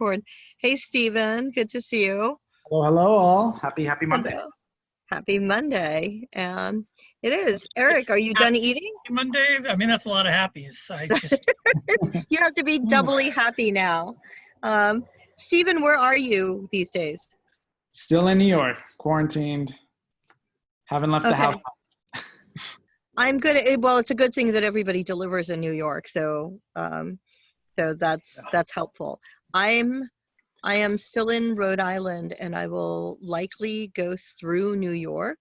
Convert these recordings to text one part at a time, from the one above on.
record. Hey, Stephen, good to see you. Hello, hello all. Happy Monday. Hello. Happy Monday. It is. Eric, It's are you done happy eating? Monday. I mean, that's a lot of happies. I just You have to be doubly happy now. Stephen, where are you these days? Still in New York, quarantined. Haven't left the Okay. house. I'm good. Well, it's a good thing that everybody delivers in New York, so that's helpful. I am still in Rhode Island, and I will likely go through New York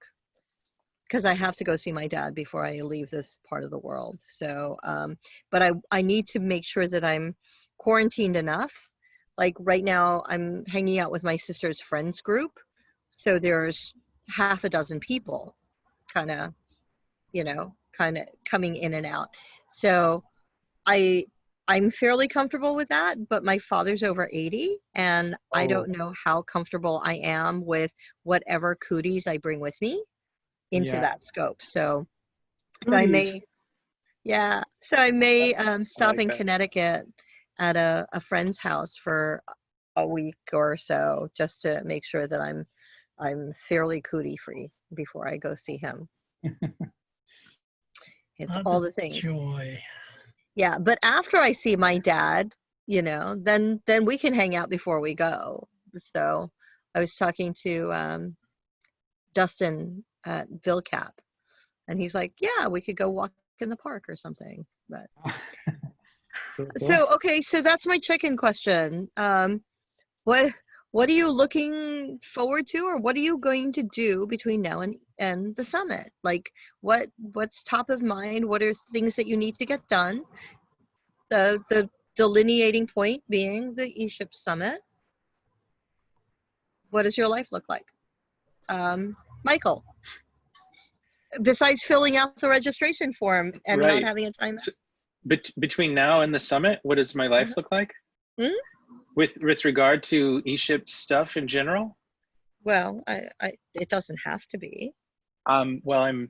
because I have to go see my dad before I leave this part of the world. So, but I need to make sure that I'm quarantined enough. Like right now, I'm hanging out with my sister's friends group, so there's half a dozen people, kind of coming in and out. So I'm fairly comfortable with that, but my father's over 80, and I don't know how comfortable I am with whatever cooties I bring with me into that scope. So I may stop in Connecticut at a friend's house for a week or so, just to make sure that I'm fairly cootie free before I go see him. It's all the things. Joy. Yeah, but after I see my dad, then we can hang out before we go. So I was talking to Dustin at Vilcap, and he's like, yeah, we could go walk in the park or something. But so that's my chicken question. What are you looking forward to, or what are you going to do between now and the summit? Like what's top of mind? What are things that you need to get done? The delineating point being the ESHIP summit. What does your life look like? Michael, besides filling out the registration form and not having a timeout? So, between now and the summit, what does my life look like? Mm-hmm. With regard to ESHIP stuff in general? Well, it doesn't have to be. Well,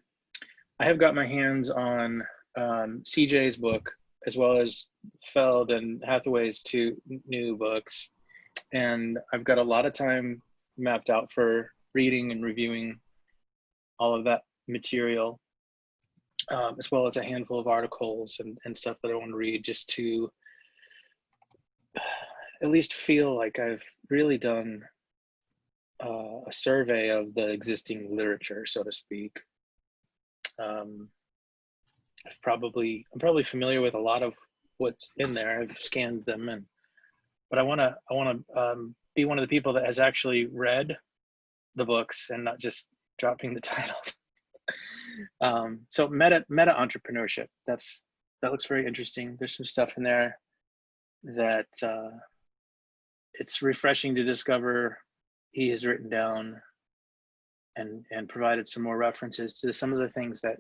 I have got my hands on CJ's book, as well as Feld and Hathaway's two new books, and I've got a lot of time mapped out for reading and reviewing all of that material, as well as a handful of articles and stuff that I want to read, just to at least feel like I've really done a survey of the existing literature, so to speak. I'm probably familiar with a lot of what's in there. I've scanned them, but I want to be one of the people that has actually read the books and not just dropping the titles. So meta entrepreneurship. That looks very interesting. There's some stuff in there that it's refreshing to discover he has written down and provided some more references to some of the things that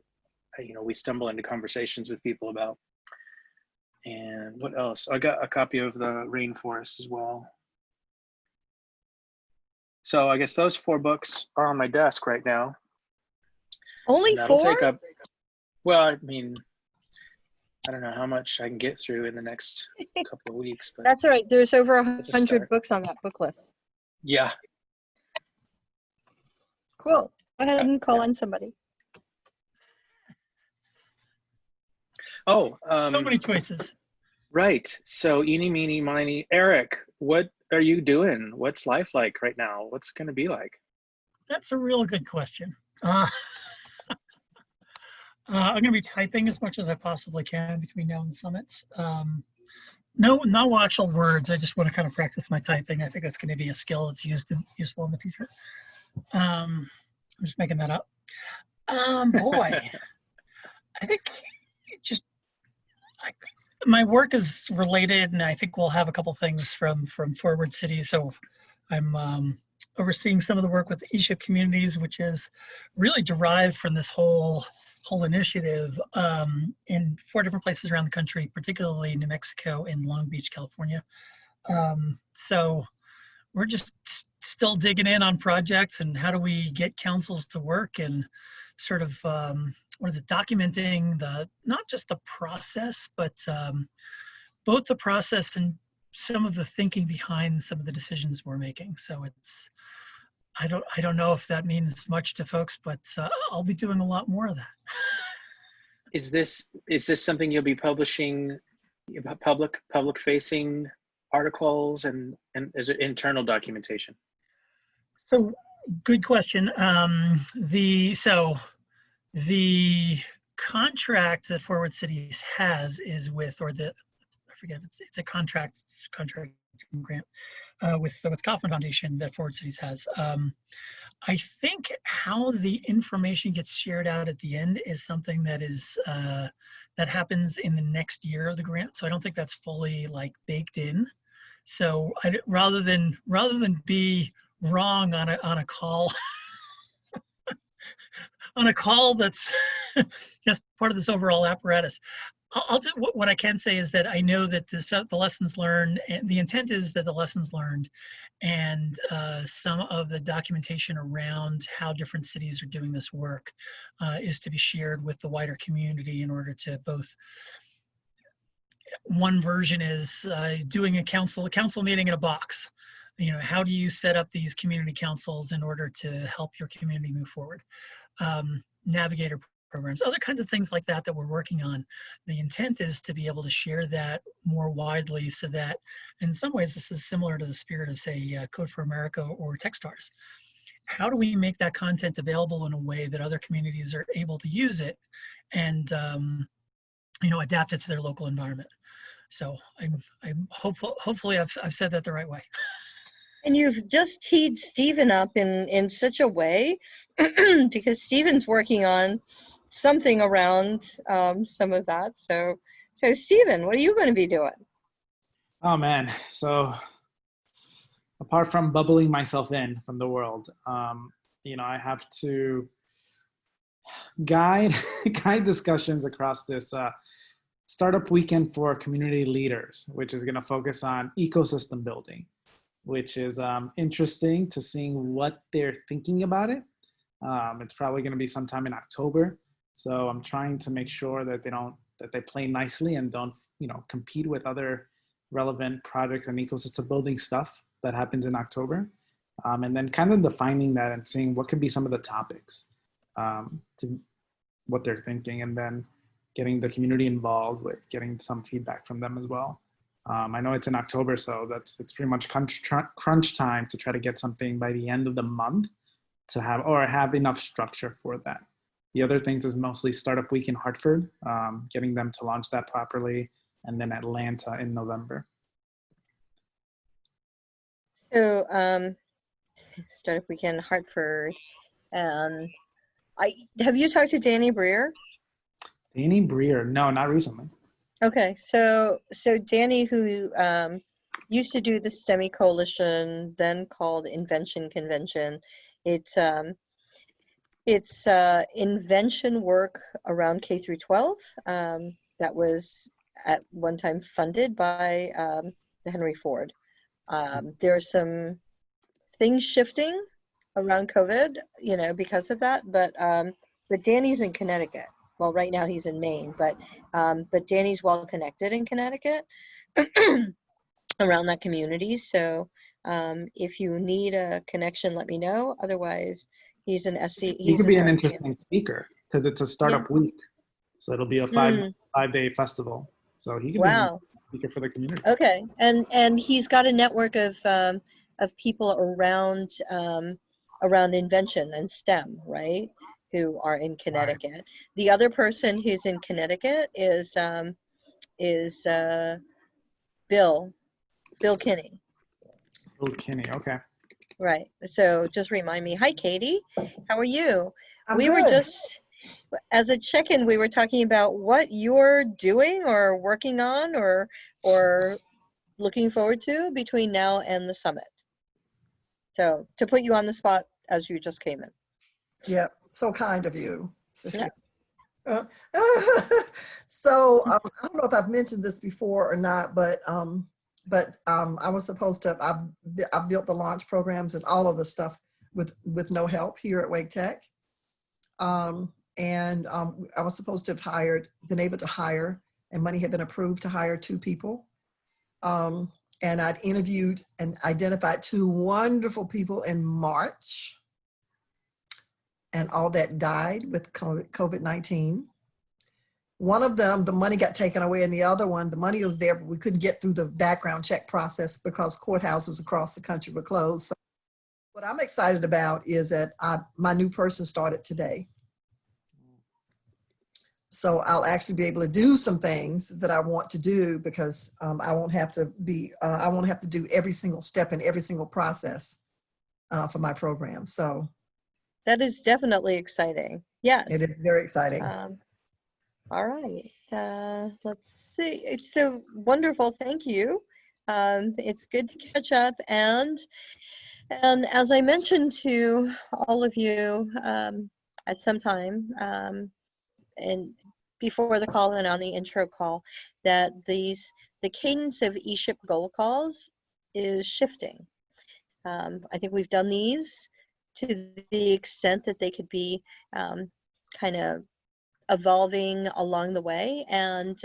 we stumble into conversations with people about. And what else? I got a copy of the Rainforest as well. So I guess those 4 books are on my desk right now. Only 4? Well, I mean, I don't know how much I can get through in the next couple of weeks. But that's all right. There's over 100 books on that book list. Yeah. Cool. Go ahead and call on somebody. Oh, so many choices. Right. So eeny, meeny, miny. Eric, what are you doing? What's life like right now? What's it going to be like? That's a real good question. I'm going to be typing as much as I possibly can between now and the summit. No actual words. I just want to kind of practice my typing. I think that's going to be a skill that's useful in the future. I'm just making that up. Boy, I think my work is related, and I think we'll have a couple things from Forward City. So I'm overseeing some of the work with the ESHIP communities, which is really derived from this whole initiative in 4 different places around the country, particularly New Mexico and Long Beach, California. So we're just still digging in on projects and how do we get councils to work and sort of, documenting not just the process, but both the process and some of the thinking behind some of the decisions we're making. So it's, I don't know if that means much to folks, but I'll be doing a lot more of that. Is this something you'll be publishing, public facing articles, and is it internal documentation? So good question. The contract that Forward Cities has is with, or the, I forget, it's a contract grant with Kauffman Foundation that Forward Cities has. I think how the information gets shared out at the end is something that is that happens in the next year of the grant. So I don't think that's fully like baked in. So rather than be wrong on a call on a call that's just part of this overall apparatus. I'll just, what I can say is that I know that the lessons learned, and the intent is that the lessons learned and some of the documentation around how different cities are doing this work is to be shared with the wider community in order to both, one version is doing a council meeting in a box. You know, how do you set up these community councils in order to help your community move forward? Navigator programs, other kinds of things like that that we're working on. The intent is to be able to share that more widely so that in some ways this is similar to the spirit of, say, Code for America or Techstars. How do we make that content available in a way that other communities are able to use it and you know, adapt it to their local environment? So I'm hopeful, hopefully I've said that the right way. And you've just teed Stephen up in such a way because Stephen's working on something around some of that. So Stephen, what are you going to be doing? Oh man, so apart from bubbling myself in from the world, you know, I have to guide discussions across this startup weekend for community leaders, which is going to focus on ecosystem building, which is interesting to seeing what they're thinking about it. It's probably going to be sometime in October. So I'm trying to make sure that they play nicely and don't, you know, compete with other relevant projects and ecosystem building stuff that happens in October. And then kind of defining that and seeing what could be some of the topics to what they're thinking, and then getting the community involved with getting some feedback from them as well. I know it's in October, so it's pretty much crunch time to try to get something by the end of the month to have enough structure for that. The other things is mostly Startup Week in Hartford, getting them to launch that properly, and then Atlanta in November. So Startup Week in Hartford, and have you talked to Danny Breer? Danny Breer, no, not recently. Okay, so Danny, who used to do the STEMI Coalition, then called Invention Convention. It's invention work around K through 12 that was at one time funded by the Henry Ford. There are some things shifting around COVID, you know, because of that. But Danny's in Connecticut. Well, right now he's in Maine, but Danny's well connected in Connecticut around that community. So if you need a connection, let me know. Otherwise, he's an SC. He could be an interesting speaker because it's a startup week, so it'll be a 5-day festival. So he could be a speaker for the community. Okay, and he's got a network of people around around invention and STEM, right? Who are in Connecticut. Right. The other person who's in Connecticut is Bill Kinney. Bill Kinney, okay. Right. So just remind me. Hi, Katie. How are you? I'm good. Were just, as a check-in, we were talking about what you're doing or working on or looking forward to between now and the summit. So to put you on the spot as you just came in. Yeah, so kind of you, Cecilia. Yeah. So I don't know if I've mentioned this before or not, but I was supposed to. I've built the launch programs and all of the stuff with no help here at Wake Tech, and I was supposed to have been able to hire, and money had been approved to hire 2 people. and I'd interviewed and identified 2 wonderful people in March, and all that died with COVID-19. One of them, the money got taken away, and the other one, the money was there, but we couldn't get through the background check process because courthouses across the country were closed. So what I'm excited about is that my new person started today. So I'll actually be able to do some things that I want to do because I won't have to do every single step in every single process for my program. So That is definitely exciting. Yes. it is very exciting. All right. Let's see. It's so wonderful. Thank you. It's good to catch up. And as I mentioned to all of you at some time, and before the call and on the intro call, that the cadence of ESHIP goal calls is shifting. I think we've done these to the extent that they could be kind of evolving along the way, and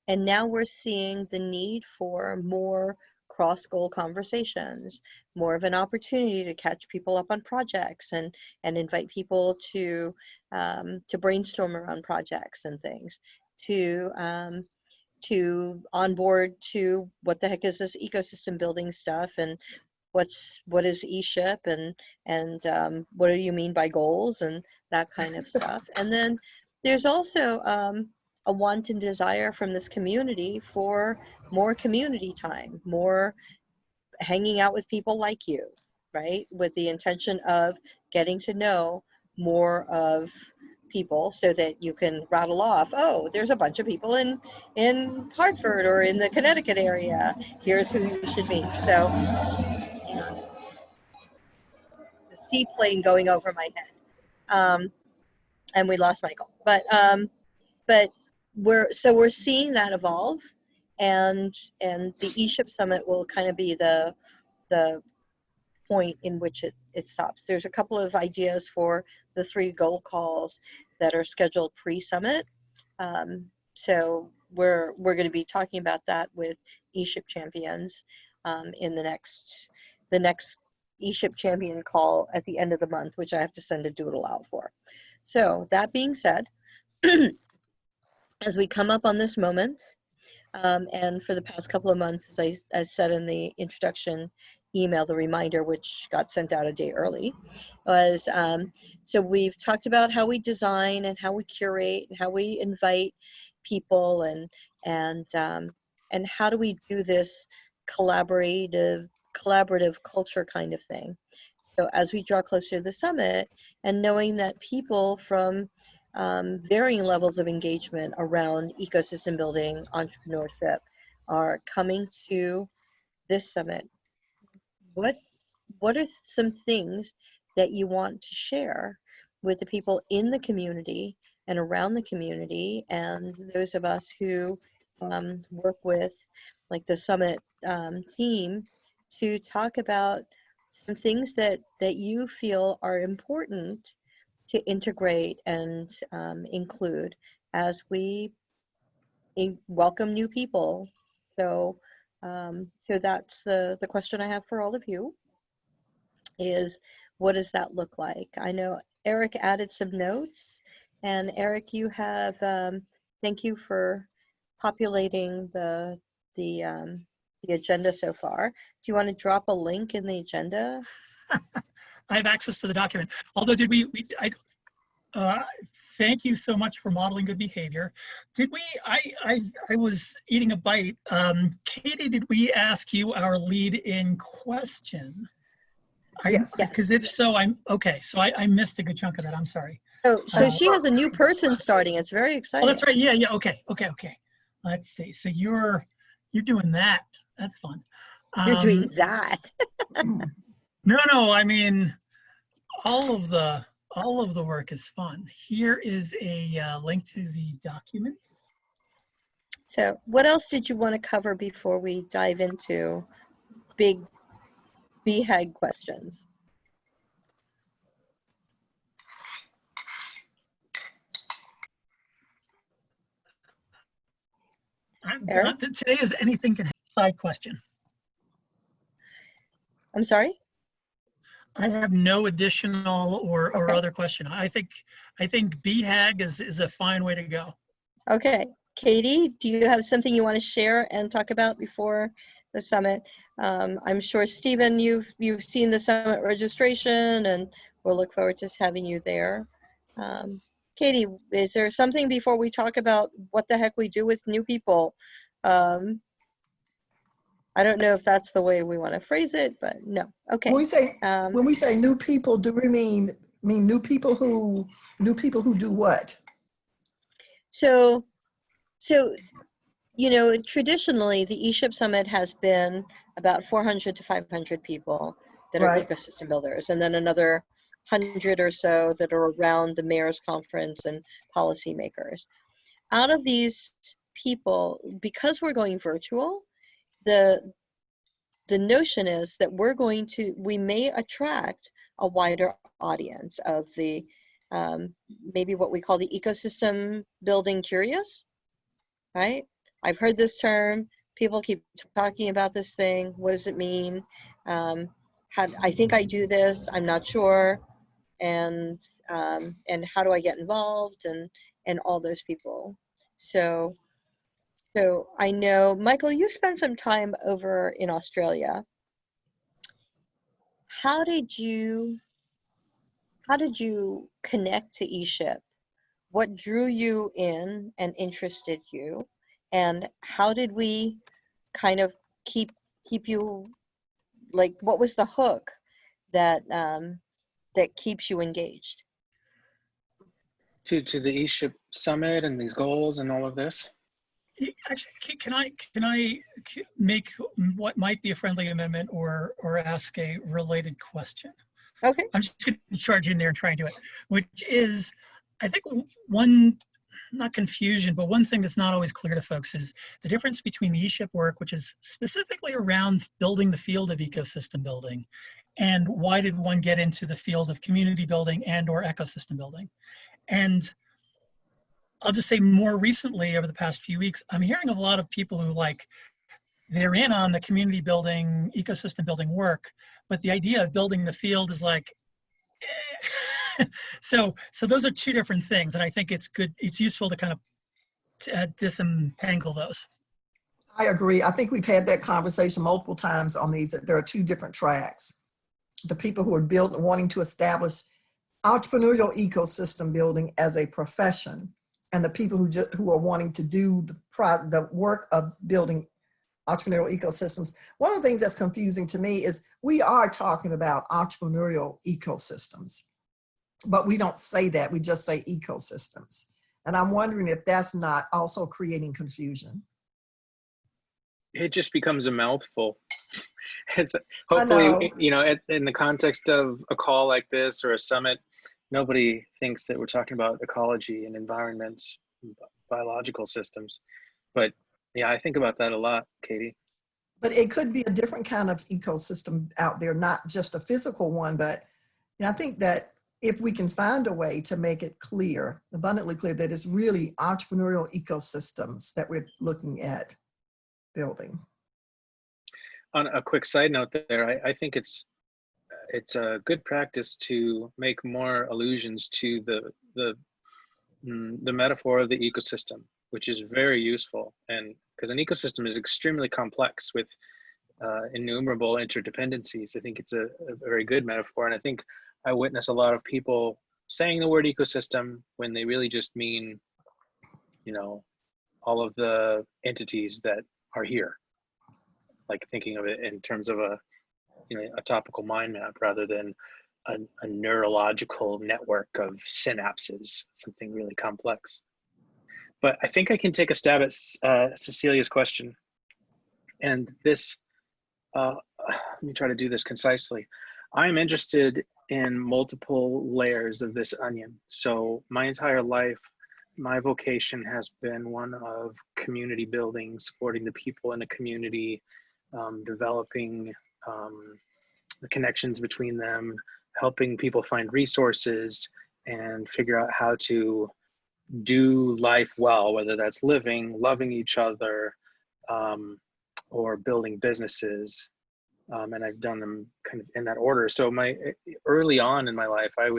now we're seeing the need for more cross-goal conversations, more of an opportunity to catch people up on projects and invite people to brainstorm around projects and things, to onboard to what the heck is this ecosystem building stuff, and what is ESHIP, and what do you mean by goals and that kind of stuff. And then there's also a want and desire from this community for more community time, more hanging out with people like you, right? With the intention of getting to know more of people so that you can rattle off, oh, there's a bunch of people in Hartford or in the Connecticut area. Here's who you should meet. So the seaplane going over my head. And we lost Michael. But we're seeing that evolve, and the ESHIP Summit will kind of be the point in which it stops. There's a couple of ideas for the 3 goal calls that are scheduled pre-summit. So we're going to be talking about that with ESHIP champions in the next ESHIP champion call at the end of the month, which I have to send a doodle out for. So that being said, as we come up on this moment, and for the past couple of months, as I said in the introduction email, the reminder, which got sent out a day early, was so we've talked about how we design and how we curate and how we invite people, and how do we do this collaborative culture kind of thing. So as we draw closer to the summit, and knowing that people from varying levels of engagement around ecosystem building, entrepreneurship, are coming to this summit, what are some things that you want to share with the people in the community and around the community, and those of us who work with, like, the summit team, to talk about some things that you feel are important to integrate and include as we welcome new people. So that's the question I have for all of you, is what does that look like? I know Eric added some notes, and Eric, you have thank you for populating the agenda so far. Do you want to drop a link in the agenda? I have access to the document. Although, thank you so much for modeling good behavior. Did we, I was eating a bite. Katie, did we ask you our lead in question? Yes. Because if so, okay. So I missed a good chunk of that. I'm sorry. So she has a new person starting. It's very exciting. Oh, that's right. Yeah. Okay. Let's see. So you're doing that. That's fun. You're doing that. No. I mean, all of the work is fun. Here is a link to the document. So what else did you want to cover before we dive into big BHAG questions? Today is anything can side question. I'm sorry? I have no additional or Okay. other question. I think BHAG is a fine way to go. Okay. Katie, do you have something you want to share and talk about before the summit? I'm sure, Stephen, you've seen the summit registration, and we'll look forward to having you there. Katie, is there something before we talk about what the heck we do with new people? I don't know if that's the way we want to phrase it, but no. Okay. When we say new people, do we mean new people who do what? So, you know, traditionally the ESHIP Summit has been about 400 to 500 people that are Right. ecosystem builders, and then another 100 or so that are around the mayor's conference and policymakers. Out of these people, because we're going virtual, the notion is that we may attract a wider audience of the maybe what we call the ecosystem building curious, right? I've heard this term. People keep talking about this thing. What does it mean? I think I do this. I'm not sure. And how do I get involved? And all those people. So I know, Michael, you spent some time over in Australia. How did you connect to ESHIP? What drew you in and interested you? And how did we kind of keep you, like, what was the hook that that keeps you engaged? To the ESHIP summit and these goals and all of this. Actually, can I make what might be a friendly amendment or ask a related question? Okay. I'm just going to charge in there and try and do it, which is, I think one, not confusion, but one thing that's not always clear to folks is the difference between the ESHIP work, which is specifically around building the field of ecosystem building, and why did one get into the field of community building and or ecosystem building. And I'll just say more recently, over the past few weeks, I'm hearing of a lot of people who they're in on the community building, ecosystem building work, but the idea of building the field is like, so those are two different things. And I think it's useful to kind of disentangle those. I agree. I think we've had that conversation multiple times on these, that there are two different tracks. The people who are wanting to establish entrepreneurial ecosystem building as a profession, and the people who are wanting to do the work of building entrepreneurial ecosystems. One of the things that's confusing to me is we are talking about entrepreneurial ecosystems, but we don't say that. We just say ecosystems. And I'm wondering if that's not also creating confusion. It just becomes a mouthful. It's hopefully, you know, in the context of a call like this or a summit, nobody thinks that we're talking about ecology and environment, biological systems. But yeah, I think about that a lot, Katie. But it could be a different kind of ecosystem out there, not just a physical one. But I think that if we can find a way to make it clear, abundantly clear, that it's really entrepreneurial ecosystems that we're looking at building. On a quick side note there, I think it's a good practice to make more allusions to the metaphor of the ecosystem, which is very useful. And because an ecosystem is extremely complex with innumerable interdependencies, I think it's a very good metaphor. And I think I witness a lot of people saying the word ecosystem when they really just mean, you know, all of the entities that are here, like thinking of it in terms of a topical mind map rather than a neurological network of synapses, something really complex. But I think I can take a stab at Cecilia's question. And this, let me try to do this concisely. I'm interested in multiple layers of this onion. So my entire life, my vocation has been one of community building, supporting the people in a community, developing the connections between them, helping people find resources and figure out how to do life well, whether that's living, loving each other, or building businesses. and I've done them kind of in that order. So early on in my life, I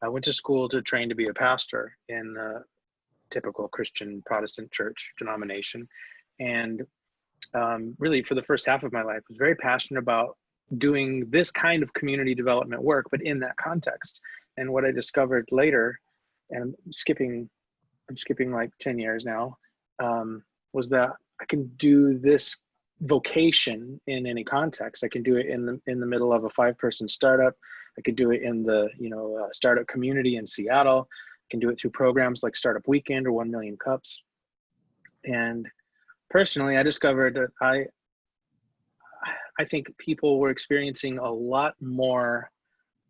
went to school to train to be a pastor in a typical Christian Protestant church denomination, and really for the first half of my life, was very passionate about doing this kind of community development work, but in that context. And what I discovered later, and I'm skipping like 10 years now, was that I can do this vocation in any context. I can do it in the middle of a 5-person startup. I could do it in the startup community in Seattle. I can do it through programs like Startup Weekend or 1 Million Cups. And personally, I discovered that I think people were experiencing a lot more.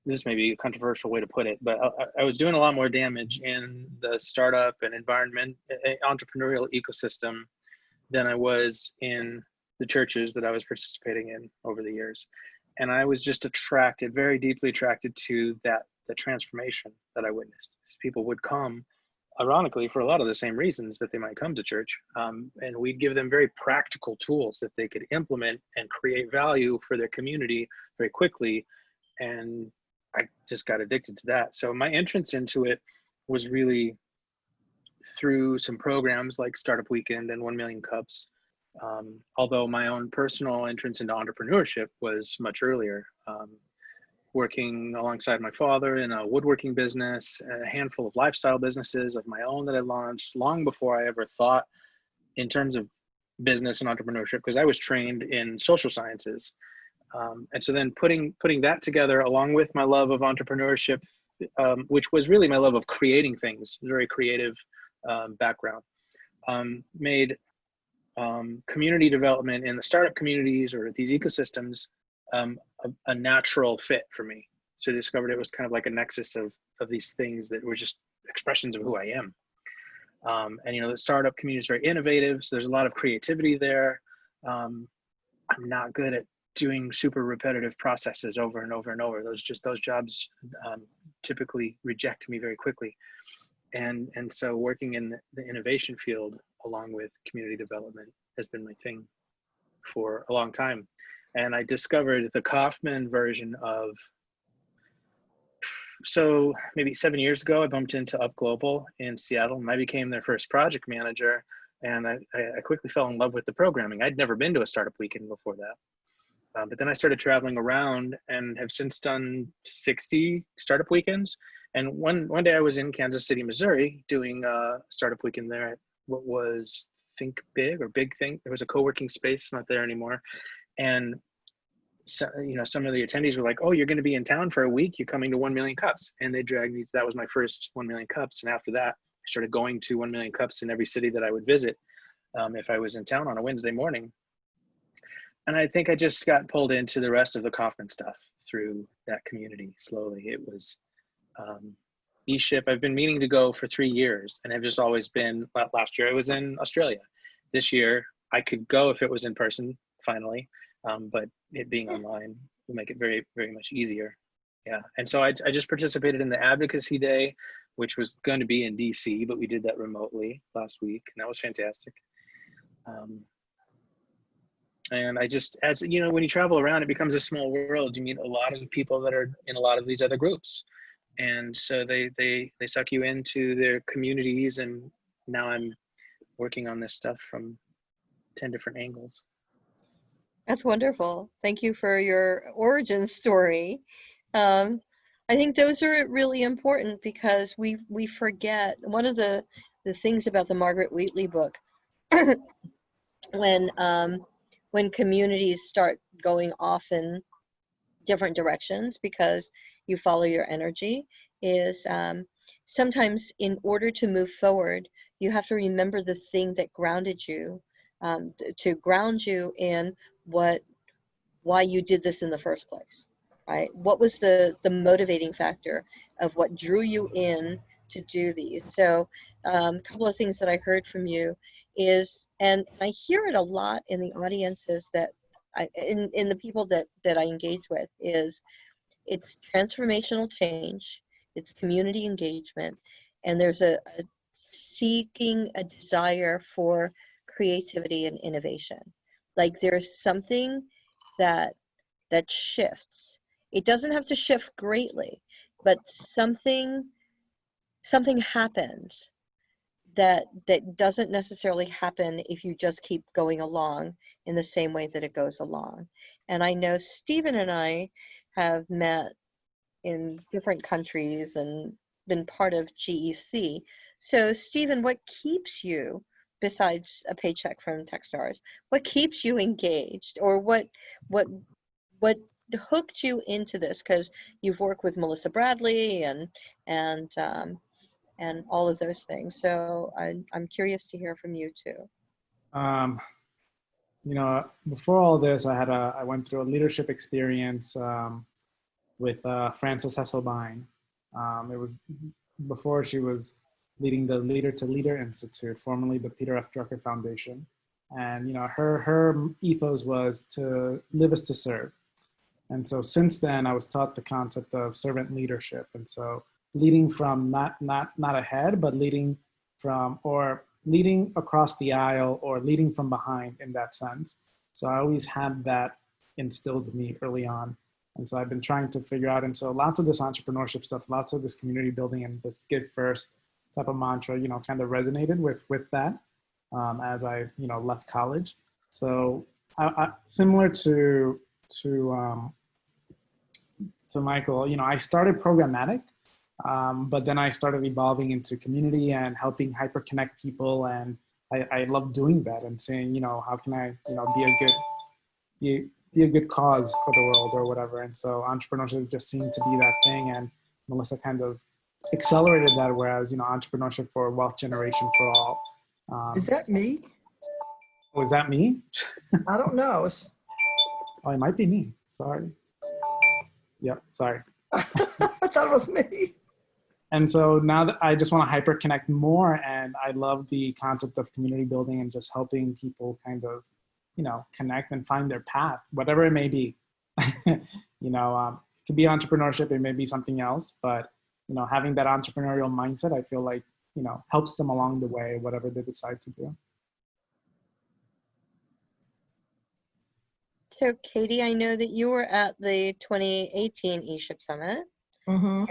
This may be a controversial way to put it, but I was doing a lot more damage in the startup and entrepreneurial ecosystem than I was in the churches that I was participating in over the years. And I was just very deeply attracted to the transformation that I witnessed. People would come, ironically, for a lot of the same reasons that they might come to church. And we'd give them very practical tools that they could implement and create value for their community very quickly. And I just got addicted to that. So my entrance into it was really through some programs like Startup Weekend and 1 Million Cups. Although my own personal entrance into entrepreneurship was much earlier, working alongside my father in a woodworking business, a handful of lifestyle businesses of my own that I launched long before I ever thought in terms of business and entrepreneurship, because I was trained in social sciences. And so then putting that together along with my love of entrepreneurship, which was really my love of creating things, very creative background, made community development in the startup communities or these ecosystems a natural fit for me. So I discovered it was kind of like a nexus of these things that were just expressions of who I am. And the startup community is very innovative, so there's a lot of creativity there. I'm not good at doing super repetitive processes over and over and over. Those jobs typically reject me very quickly. And so working in the innovation field along with community development has been my thing for a long time. And I discovered the Kaufman version of, so maybe 7 years ago, I bumped into Up Global in Seattle, and I became their first project manager. And I quickly fell in love with the programming. I'd never been to a startup weekend before that. But then I started traveling around and have since done 60 startup weekends. And one day I was in Kansas City, Missouri, doing a startup weekend there at what was Think Big or Big Think. There was a co-working space, not there anymore. And so, some of the attendees were like, "Oh, you're going to be in town for a week. You're coming to 1 Million Cups." And they dragged me. That was my first 1 Million Cups. And after that, I started going to 1 Million Cups in every city that I would visit if I was in town on a Wednesday morning. And I think I just got pulled into the rest of the Kaufman stuff through that community slowly. It was ESHIP. I've been meaning to go for 3 years and have just always been, last year I was in Australia. This year I could go if it was in person finally, but it being online will make it very, very much easier. Yeah, and so I just participated in the Advocacy Day, which was going to be in DC, but we did that remotely last week, and that was fantastic. And I just, as you know, when you travel around, it becomes a small world. You meet a lot of people that are in a lot of these other groups. And so they suck you into their communities. And now I'm working on this stuff from 10 different angles. That's wonderful. Thank you for your origin story. I think those are really important because we forget one of the things about the Margaret Wheatley book when communities start going off in different directions because you follow your energy is sometimes in order to move forward, you have to remember the thing that grounded you, to ground you in why you did this in the first place, right? What was the motivating factor of what drew you in to do these? So a couple of things that I heard from you is, and I hear it a lot in the audiences that in the people that I engage with, is it's transformational change, it's community engagement, and there's a seeking a desire for creativity and innovation. Like there's something that that shifts. It doesn't have to shift greatly, but something happens that doesn't necessarily happen if you just keep going along in the same way that it goes along. And I know Stephen and I have met in different countries and been part of GEC. So Stephen, what keeps you, besides a paycheck from Techstars, what keeps you engaged, or what hooked you into this? Because you've worked with Melissa Bradley and all of those things. So I'm curious to hear from you too. You know, before all this, I went through a leadership experience with Frances Hesselbein. It was before she was leading the Leader to Leader Institute, formerly the Peter F. Drucker Foundation. And, you know, her ethos was to live is to serve. And so since then, I was taught the concept of servant leadership. And so leading from not ahead, but leading from, or leading across the aisle, or leading from behind in that sense. So I always had that instilled in me early on. And so I've been trying to figure out, and so lots of this entrepreneurship stuff, lots of this community building and this give first type of mantra, you know, kind of resonated with that as I, you know, left college. So similar to Michael, you know, I started programmatic, but then I started evolving into community and helping hyperconnect people. And I love doing that and saying, you know, how can I, you know, be a good cause for the world or whatever. And so entrepreneurship just seemed to be that thing. And Melissa kind of accelerated that, whereas, you know, entrepreneurship for wealth generation for all. Is that me? Was that me? I don't know. Oh, it might be me. Sorry. Yep, sorry. I thought it was me. And so now that I just want to hyperconnect more, and I love the concept of community building and just helping people kind of, you know, connect and find their path, whatever it may be. You know, it could be entrepreneurship, it may be something else, but, you know, having that entrepreneurial mindset, I feel like, you know, helps them along the way, whatever they decide to do. So Katie, I know that you were at the 2018 ESHIP Summit, Mm-hmm.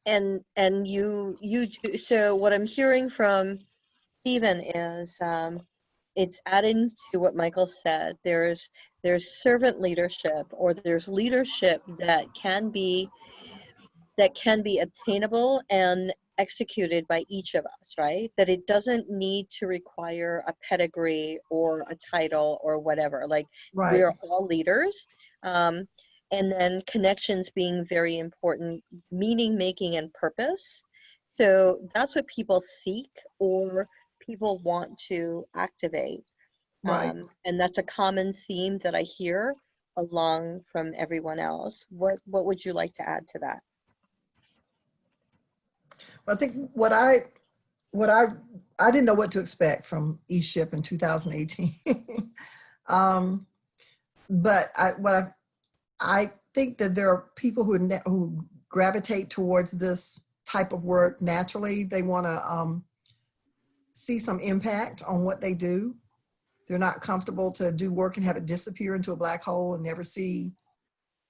and you so what I'm hearing from Stephen is it's adding to what Michael said. There's servant leadership, or there's leadership that can be attainable and executed by each of us, right? That it doesn't need to require a pedigree or a title or whatever. Like, Right. we're all leaders. And then connections being very important, meaning making and purpose. So that's what people seek or people want to activate. Right. And that's a common theme that I hear along from everyone else. What would you like to add to that? I think what I didn't know what to expect from ESHIP in 2018. But I think that there are people who gravitate towards this type of work naturally. They want to see some impact on what they do. They're not comfortable to do work and have it disappear into a black hole and never see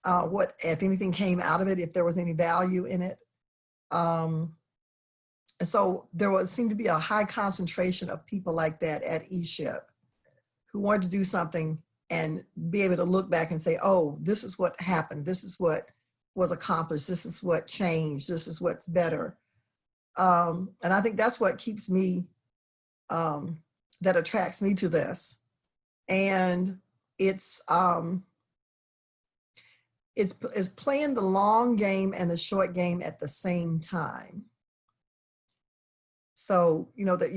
what, if anything, came out of it, if there was any value in it. And so there seemed to be a high concentration of people like that at ESHIP who wanted to do something and be able to look back and say, oh, this is what happened. This is what was accomplished. This is what changed. This is what's better. And I think that's what keeps me, that attracts me to this. And it's playing the long game and the short game at the same time. So, you know, that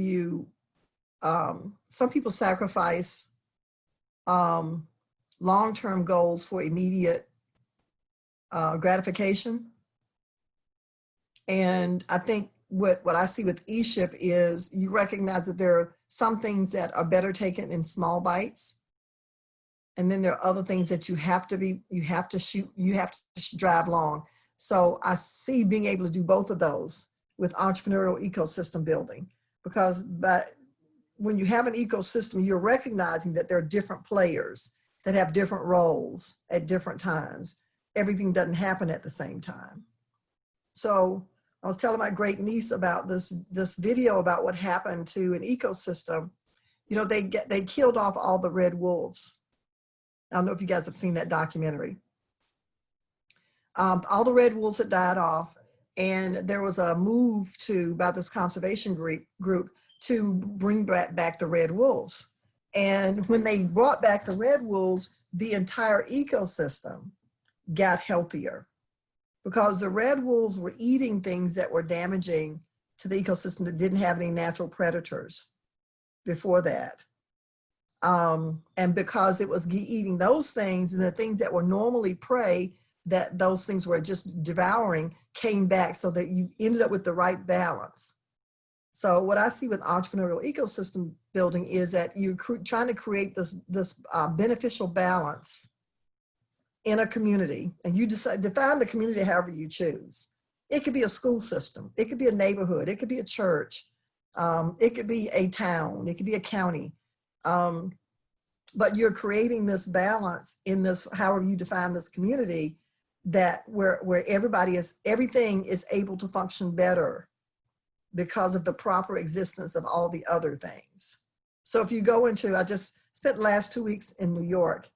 some people sacrifice long-term goals for immediate gratification. And I think what I see with ESHIP is you recognize that there are some things that are better taken in small bites. And then there are other things that you have to drive long. So I see being able to do both of those with entrepreneurial ecosystem building, because when you have an ecosystem, you're recognizing that there are different players that have different roles at different times. Everything doesn't happen at the same time. So I was telling my great niece about this video about what happened to an ecosystem. You know, they killed off all the red wolves. I don't know if you guys have seen that documentary. All the red wolves had died off, and there was a move by this conservation group to bring back the red wolves. And when they brought back the red wolves, the entire ecosystem got healthier, because the red wolves were eating things that were damaging to the ecosystem that didn't have any natural predators before that. And because it was eating those things, and the things that were normally prey that those things were just devouring came back, so that you ended up with the right balance. So what I see with entrepreneurial ecosystem building is that you're trying to create this beneficial balance in a community, and you define the community however you choose. It could be a school system, it could be a neighborhood, it could be a church, it could be a town, it could be a county. But you're creating this balance in this, however you define this community, that where everything is able to function better because of the proper existence of all the other things. So if you go into, I just spent the last 2 weeks in New York,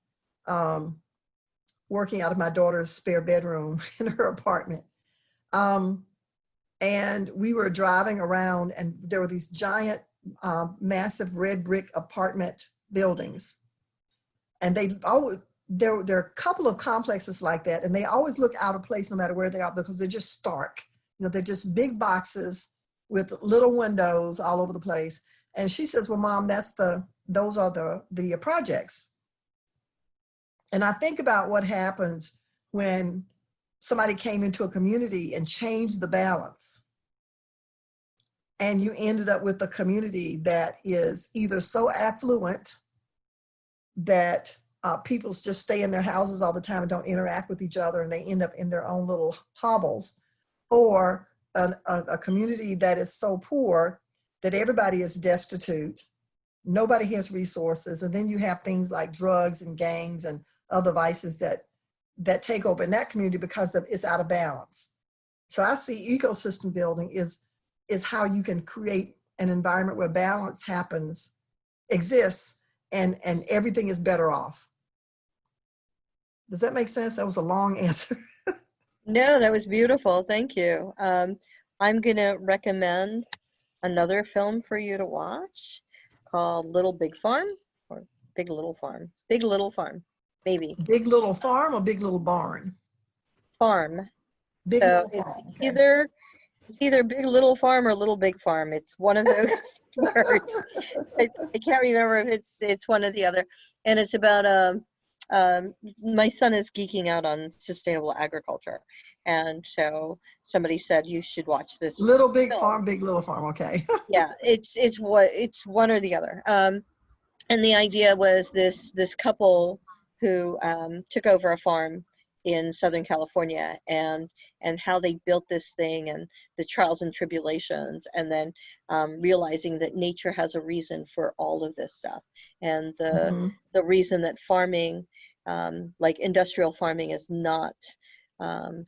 working out of my daughter's spare bedroom in her apartment. And we were driving around, and there were these giant, massive red brick apartment buildings. And there are a couple of complexes like that, and they always look out of place no matter where they are, because they're just stark. You know, they're just big boxes with little windows all over the place. And she says, well, Mom, those are the projects. And I think about what happens when somebody came into a community and changed the balance, and you ended up with a community that is either so affluent that people just stay in their houses all the time and don't interact with each other, and they end up in their own little hovels, or a community that is so poor that everybody is destitute, nobody has resources, and then you have things like drugs and gangs and other vices that take over in that community because it's out of balance. So I see ecosystem building is how you can create an environment where balance exists, and everything is better off. Does that make sense? That was a long answer. No, that was beautiful. Thank you. I'm going to recommend another film for you to watch called Little Big Farm, or Big Little Farm. Big Little Farm, maybe. Big Little Farm or Big Little Barn? Farm. Big So Little Farm. it's either Big Little Farm or Little Big Farm. It's one of those words. I can't remember if it's one or the other. And it's about my son is geeking out on sustainable agriculture, and so somebody said you should watch this. Little Big film. Farm, Big Little Farm. Okay. Yeah, it's one or the other. And the idea was this couple who took over a farm in Southern California, and how they built this thing, and the trials and tribulations, and then realizing that nature has a reason for all of this stuff, and the reason that farming, like industrial farming, is not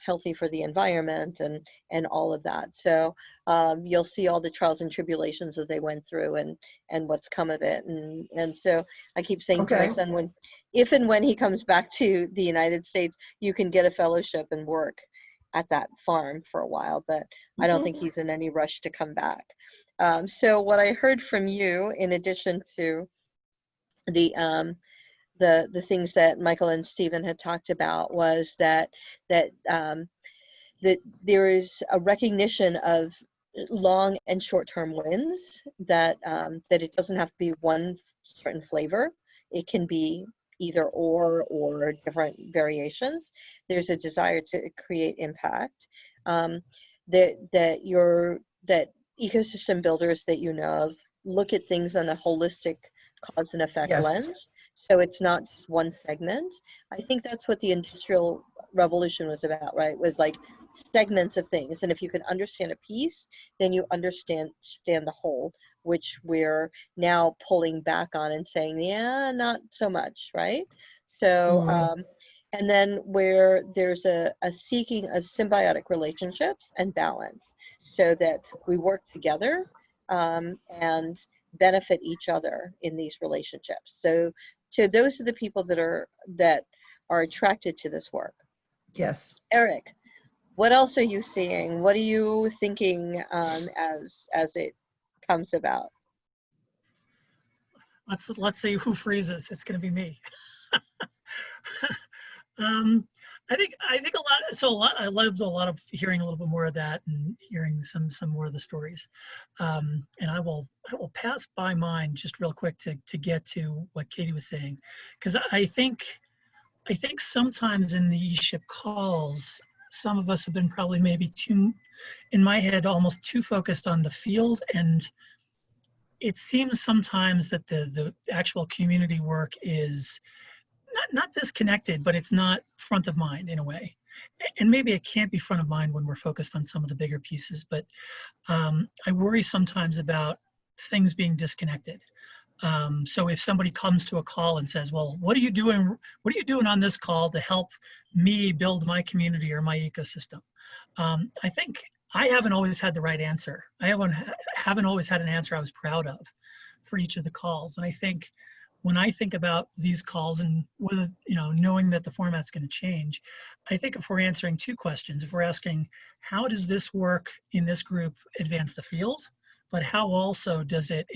healthy for the environment, and all of that. So you'll see all the trials and tribulations that they went through, and what's come of it. And so I keep saying to my son, if and when he comes back to the United States, you can get a fellowship and work at that farm for a while, but I don't think he's in any rush to come back. So what I heard from you, in addition to the things that Michael and Stephen had talked about, was that there is a recognition of long and short-term wins, that it doesn't have to be one certain flavor. It can be either or different variations. There's a desire to create impact. That ecosystem builders that you know of look at things on a holistic cause and effect lens. So it's not just one segment. I think that's what the Industrial Revolution was about, right? It was like segments of things. And if you can understand a piece, then you understand the whole, which we're now pulling back on and saying, yeah, not so much, right? So, Mm. and then where there's a seeking of symbiotic relationships and balance so that we work together and benefit each other in these relationships. So those are the people that are attracted to this work. Yes. Eric, what else are you seeing? What are you thinking as it comes about? Let's see who freezes. It's going to be me. um, I think a lot. So a lot. I loved a lot of hearing a little bit more of that and hearing some more of the stories. And I will pass by mine just real quick to get to what Katie was saying, because I think sometimes in the ESHIP calls, some of us have been probably maybe too, in my head, almost too focused on the field, and it seems sometimes that the actual community work is not disconnected, but it's not front of mind in a way. And maybe it can't be front of mind when we're focused on some of the bigger pieces, but I worry sometimes about things being disconnected. So if somebody comes to a call and says, well, what are you doing? What are you doing on this call to help me build my community or my ecosystem? I think I haven't always had the right answer. I haven't always had an answer I was proud of for each of the calls. And I think when I think about these calls and whether, knowing that the format's going to change, I think if we're answering two questions, if we're asking, how does this work in this group advance the field? But how also does it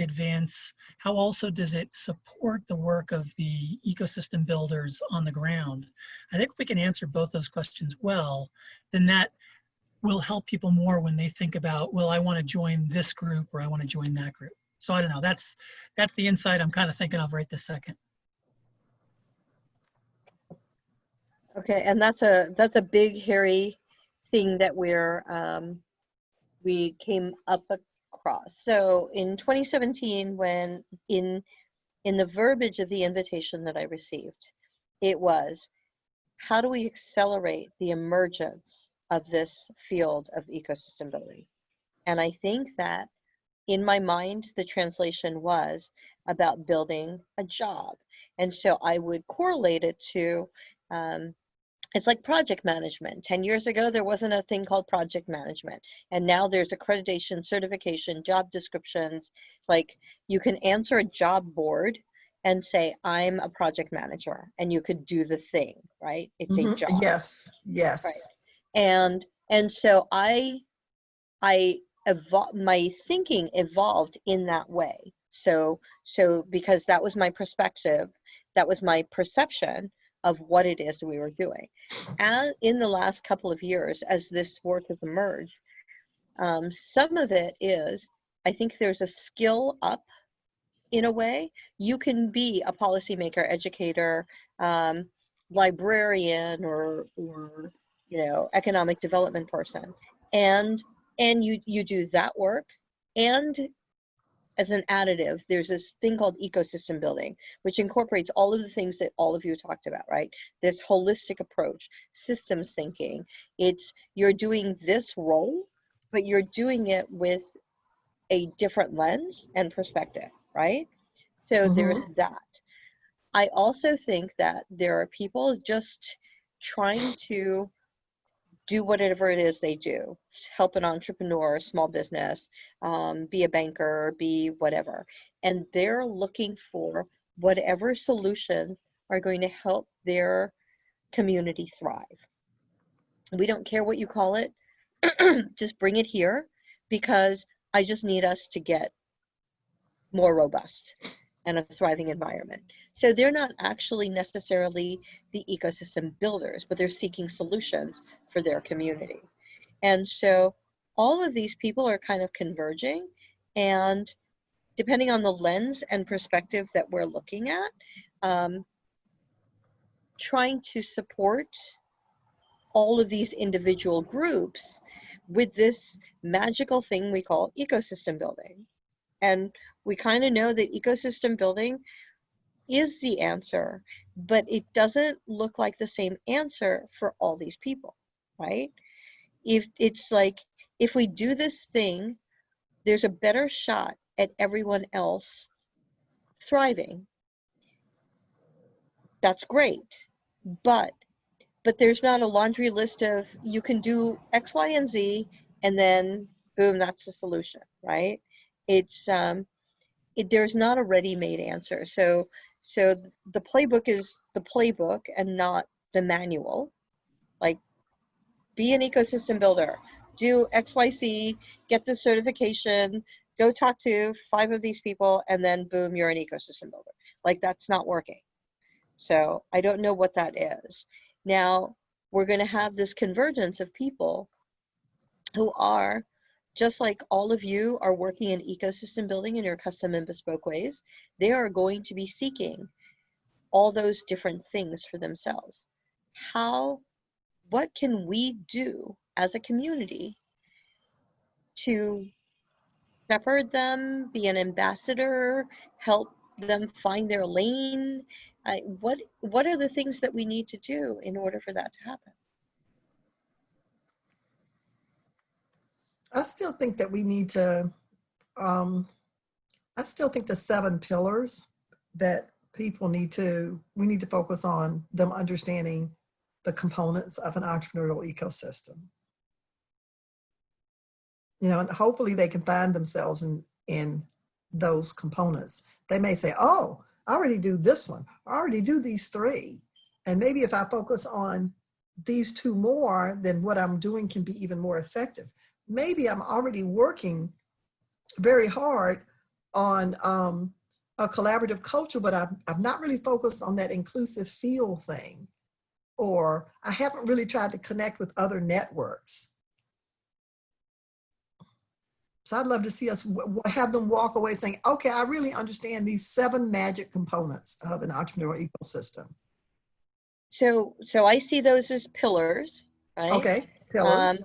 support the work of the ecosystem builders on the ground? I think if we can answer both those questions well, then that will help people more when they think about, well, I want to join this group or I want to join that group. So I don't know, that's the insight I'm kind of thinking of right this second. Okay, and that's a big hairy thing that we came up across. So in 2017, when in the verbiage of the invitation that I received, it was, how do we accelerate the emergence of this field of ecosystem building? And I think that in my mind, the translation was about building a job. And so I would correlate it to, it's like project management. 10 years ago, there wasn't a thing called project management. And now there's accreditation, certification, job descriptions. Like, you can answer a job board and say, I'm a project manager, and you could do the thing, right? It's a job. Yes. Right. Yes. And so my thinking evolved in that way. So because that was my perspective, that was my perception of what it is we were doing. And in the last couple of years, as this work has emerged, some of it is, I think there's a skill up in a way. You can be a policymaker, educator, librarian, or economic development person, and you do that work, and as an additive, there's this thing called ecosystem building, which incorporates all of the things that all of you talked about, right? This holistic approach, systems thinking. You're doing this role, but you're doing it with a different lens and perspective, right? So there's that. I also think that there are people just trying to do whatever it is they do, help an entrepreneur, small business, be a banker, be whatever. And they're looking for whatever solutions are going to help their community thrive. We don't care what you call it, just bring it here, because I just need us to get more robust and a thriving environment. So they're not actually necessarily the ecosystem builders, but they're seeking solutions for their community. And so all of these people are kind of converging, and depending on the lens and perspective that we're looking at, trying to support all of these individual groups with this magical thing we call ecosystem building. And we kind of know that ecosystem building is the answer, but it doesn't look like the same answer for all these people, right? If it's like, if we do this thing, there's a better shot at everyone else thriving. that's great. But there's not a laundry list of you can do X, Y, and Z, and then boom, that's the solution, right? It's there's not a ready-made answer. So the playbook is the playbook and not the manual. Like, be an ecosystem builder, do XYZ, get the certification, go talk to 5 of these people, and then boom, you're an ecosystem builder. Like, that's not working. So I don't know what that is. Now, we're going to have this convergence of people who are, just like all of you are working in ecosystem building in your custom and bespoke ways, they are going to be seeking all those different things for themselves. What can we do as a community to shepherd them, be an ambassador, help them find their lane? What are the things that we need to do in order for that to happen? I still think that we need to, I still think the 7 pillars that we need to focus on them understanding the components of an entrepreneurial ecosystem. You know, and hopefully they can find themselves in those components. They may say, oh, I already do this one. I already do these 3. And maybe if I focus on these 2 more, then what I'm doing can be even more effective. Maybe I'm already working very hard on a collaborative culture, but I've not really focused on that inclusive feel thing, or I haven't really tried to connect with other networks. So I'd love to see us have them walk away saying, okay, I really understand these 7 magic components of an entrepreneurial ecosystem. So I see those as pillars, right? Okay, pillars.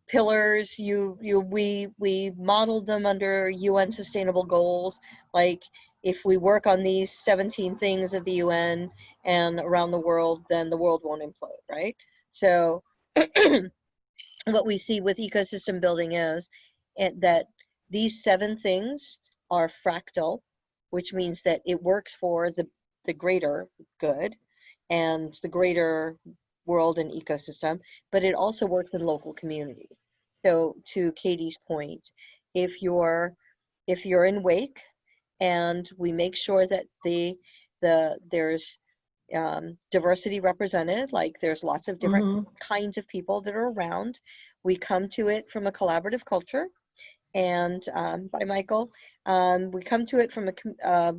Pillars, we modeled them under UN sustainable goals. Like, if we work on these 17 things at the UN and around the world, then the world won't implode, right? So what we see with ecosystem building is that these 7 things are fractal, which means that it works for the greater good and the greater world and ecosystem, but it also works in local communities. So to Katie's point, if you're in Wake and we make sure that there's diversity represented, like there's lots of different kinds of people that are around, we come to it from a collaborative culture, and by Michael, we come to it from a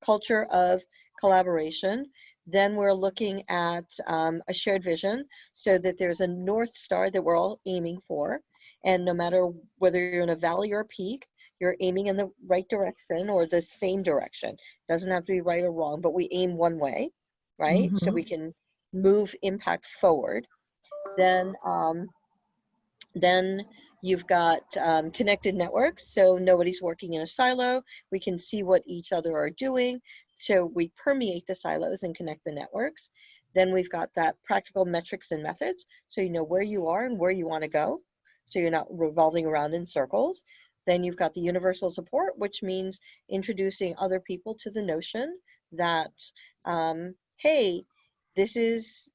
culture of collaboration. Then we're looking at a shared vision so that there's a North Star that we're all aiming for. And no matter whether you're in a valley or a peak, you're aiming in the right direction or the same direction. Doesn't have to be right or wrong, but we aim one way, right? So we can move impact forward. Then you've got connected networks, so nobody's working in a silo. We can see what each other are doing. So we permeate the silos and connect the networks. Then we've got that practical metrics and methods, so you know where you are and where you want to go, so you're not revolving around in circles. Then you've got the universal support, which means introducing other people to the notion that, hey, this is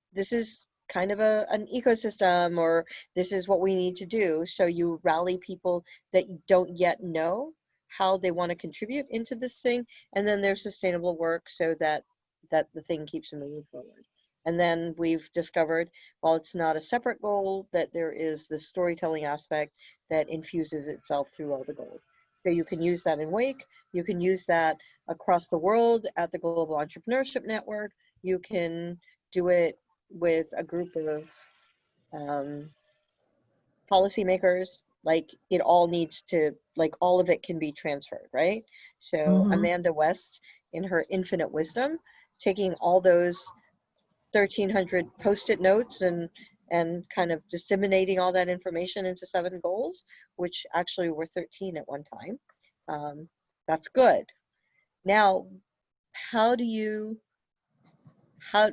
kind of an ecosystem, or this is what we need to do. So you rally people that you don't yet know how they want to contribute into this thing. And then there's sustainable work so that the thing keeps moving forward. And then we've discovered, while it's not a separate goal, that there is the storytelling aspect that infuses itself through all the goals. So you can use that in Wake, you can use that across the world at the Global Entrepreneurship Network, you can do it with a group of policymakers. Like, it all needs to, like, all of it can be transferred, right? So Amanda West, in her infinite wisdom, taking all those 1,300 post-it notes and kind of disseminating all that information into 7 goals, which actually were 13 at one time. That's good. Now, how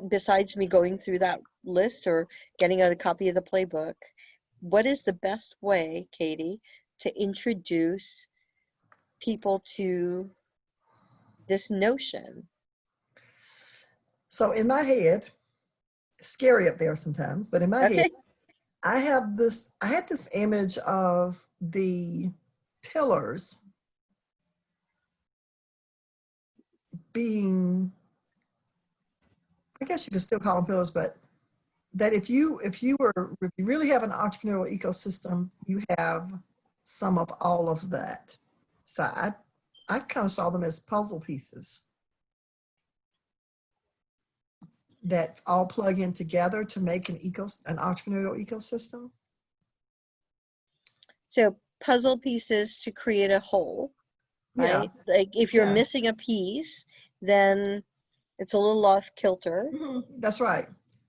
besides me going through that list or getting a copy of the playbook, what is the best way, Katie, to introduce people to this notion? So in my head, scary up there sometimes, but in my head, Okay. I had this image of the pillars being, I guess you could still call them pillars, but that if you really have an entrepreneurial ecosystem, you have some of all of that. So I kind of saw them as puzzle pieces that all plug in together to make an entrepreneurial ecosystem. So puzzle pieces to create a whole, right? Yeah. Like if you're Yeah. missing a piece, then it's a little off kilter. That's right.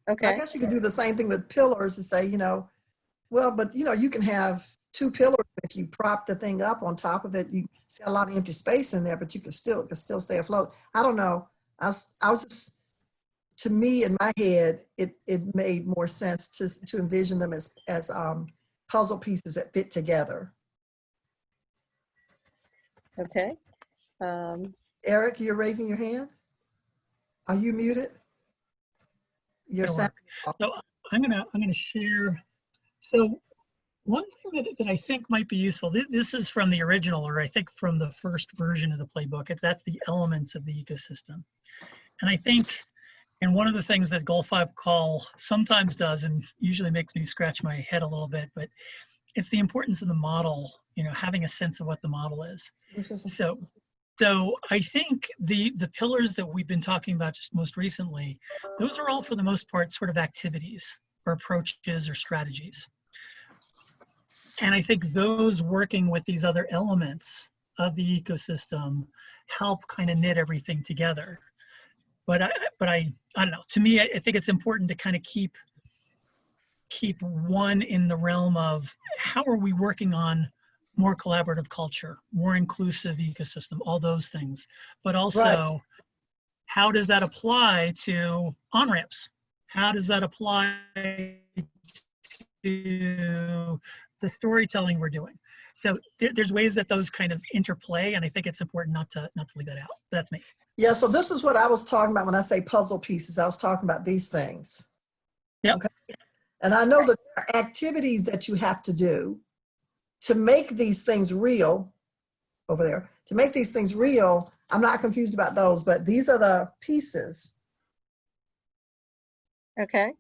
Okay. I guess you could do the same thing with pillars and say, well, but you can have two pillars. If you prop the thing up on top of it, you see a lot of empty space in there, but it could still stay afloat. I don't know. I was just, to me, in my head, it made more sense to envision them as puzzle pieces that fit together. Okay. Eric, you're raising your hand. Are you muted? Your sound. So I'm gonna share. So one thing that I think might be useful. This is from the original, or I think from the first version of the playbook. That's the elements of the ecosystem, and I think. And one of the things that Goal 5 Call sometimes does, and usually makes me scratch my head a little bit, but it's the importance of the model, having a sense of what the model is. So I think the pillars that we've been talking about just most recently, those are all for the most part sort of activities or approaches or strategies. And I think those working with these other elements of the ecosystem help kind of knit everything together. But I don't know. To me, I think it's important to kind of keep one in the realm of how are we working on more collaborative culture, more inclusive ecosystem, all those things. But also, how does that apply to on-ramps? How does that apply to the storytelling we're doing? So there's ways that those kind of interplay, and I think it's important not to leave that out. That's me. Yeah, so this is what I was talking about when I say puzzle pieces. I was talking about these things. Yep. Okay. And I know that there are activities that you have to do to make these things real over there. To make these things real, I'm not confused about those, but these are the pieces. Okay.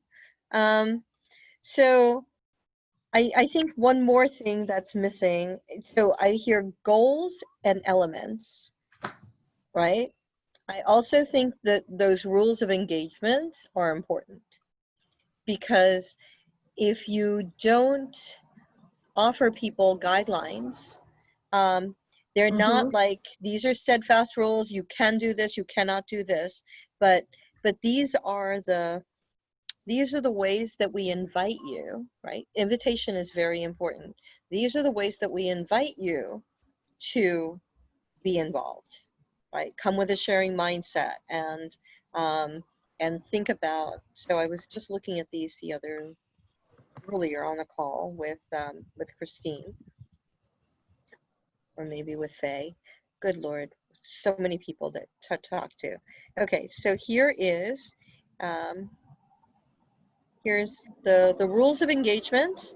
So I think one more thing that's missing. So I hear goals and elements, right? I also think that those rules of engagement are important, because if you don't offer people guidelines, they're not like, these are steadfast rules, you can do this, you cannot do this, but these are the ways that we invite you, right? Invitation is very important. These are the ways that we invite you to be involved, right? Come with a sharing mindset and think about. So I was just looking at these earlier on a call with Christine, or maybe with Faye. Good Lord, so many people that to talk to. Okay, so here's the rules of engagement,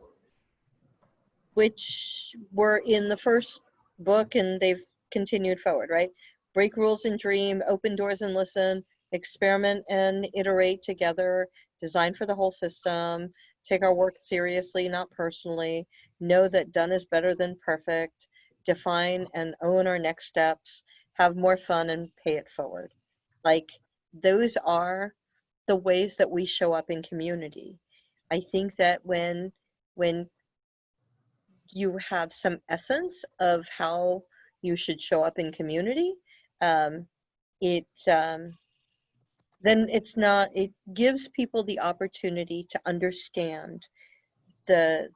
which were in the first book, and they've continued forward, right? Break rules and dream, open doors and listen, experiment and iterate together, design for the whole system, take our work seriously, not personally, know that done is better than perfect, define and own our next steps, have more fun, and pay it forward. Like, those are the ways that we show up in community. I think that when you have some essence of how you should show up in community, then it gives people the opportunity to understand the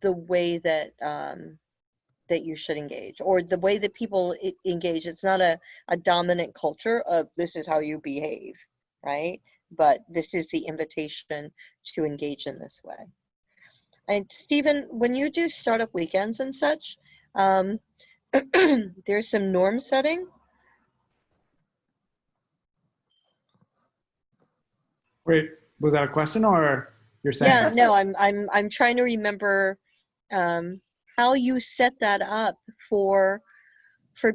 way that that you should engage, or the way that people engage. It's not a dominant culture of this is how you behave, right? But this is the invitation to engage in this way. And Stephen, when you do startup weekends and such, there's some norm setting. Wait, was that a question or you're saying? Yeah, no, I'm trying to remember how you set that up for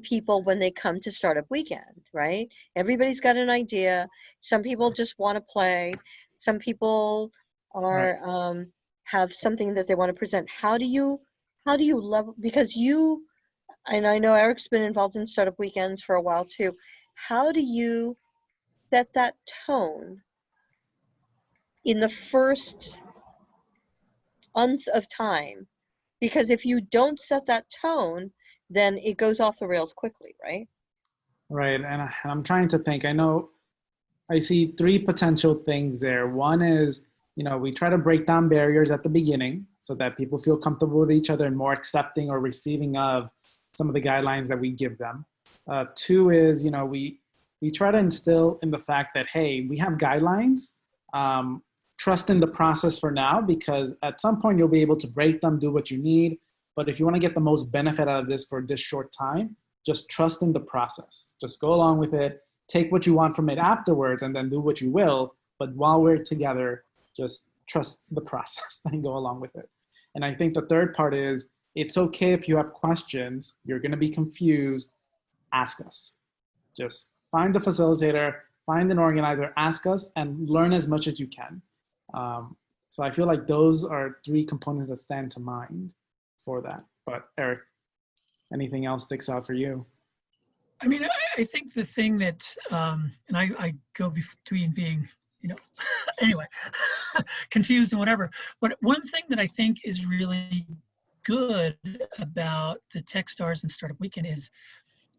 people when they come to Startup Weekend, right? Everybody's got an idea. Some people just want to play. Some people Right. are have something that they want to present. How do you level, because you, and I know Eric's been involved in Startup Weekends for a while too. How do you set that tone in the first nth of time? Because if you don't set that tone, then it goes off the rails quickly, right? Right. And I'm trying to think. I know I see three potential things there. One is, we try to break down barriers at the beginning so that people feel comfortable with each other and more accepting or receiving of some of the guidelines that we give them. Two is, we try to instill in the fact that, hey, we have guidelines. Trust in the process for now, because at some point you'll be able to break them, do what you need. But if you want to get the most benefit out of this for this short time, just trust in the process. Just go along with it. Take what you want from it afterwards and then do what you will. But while we're together, just trust the process and go along with it. And I think the third part is, it's okay if you have questions, you're going to be confused, ask us. Just find the facilitator, find an organizer, ask us, and learn as much as you can. So I feel like those are three components that stand to mind for that. But Eric, anything else sticks out for you? I mean, I think the thing that, and I go between being, anyway, confused and whatever. But one thing that I think is really good about the Techstars and Startup Weekend is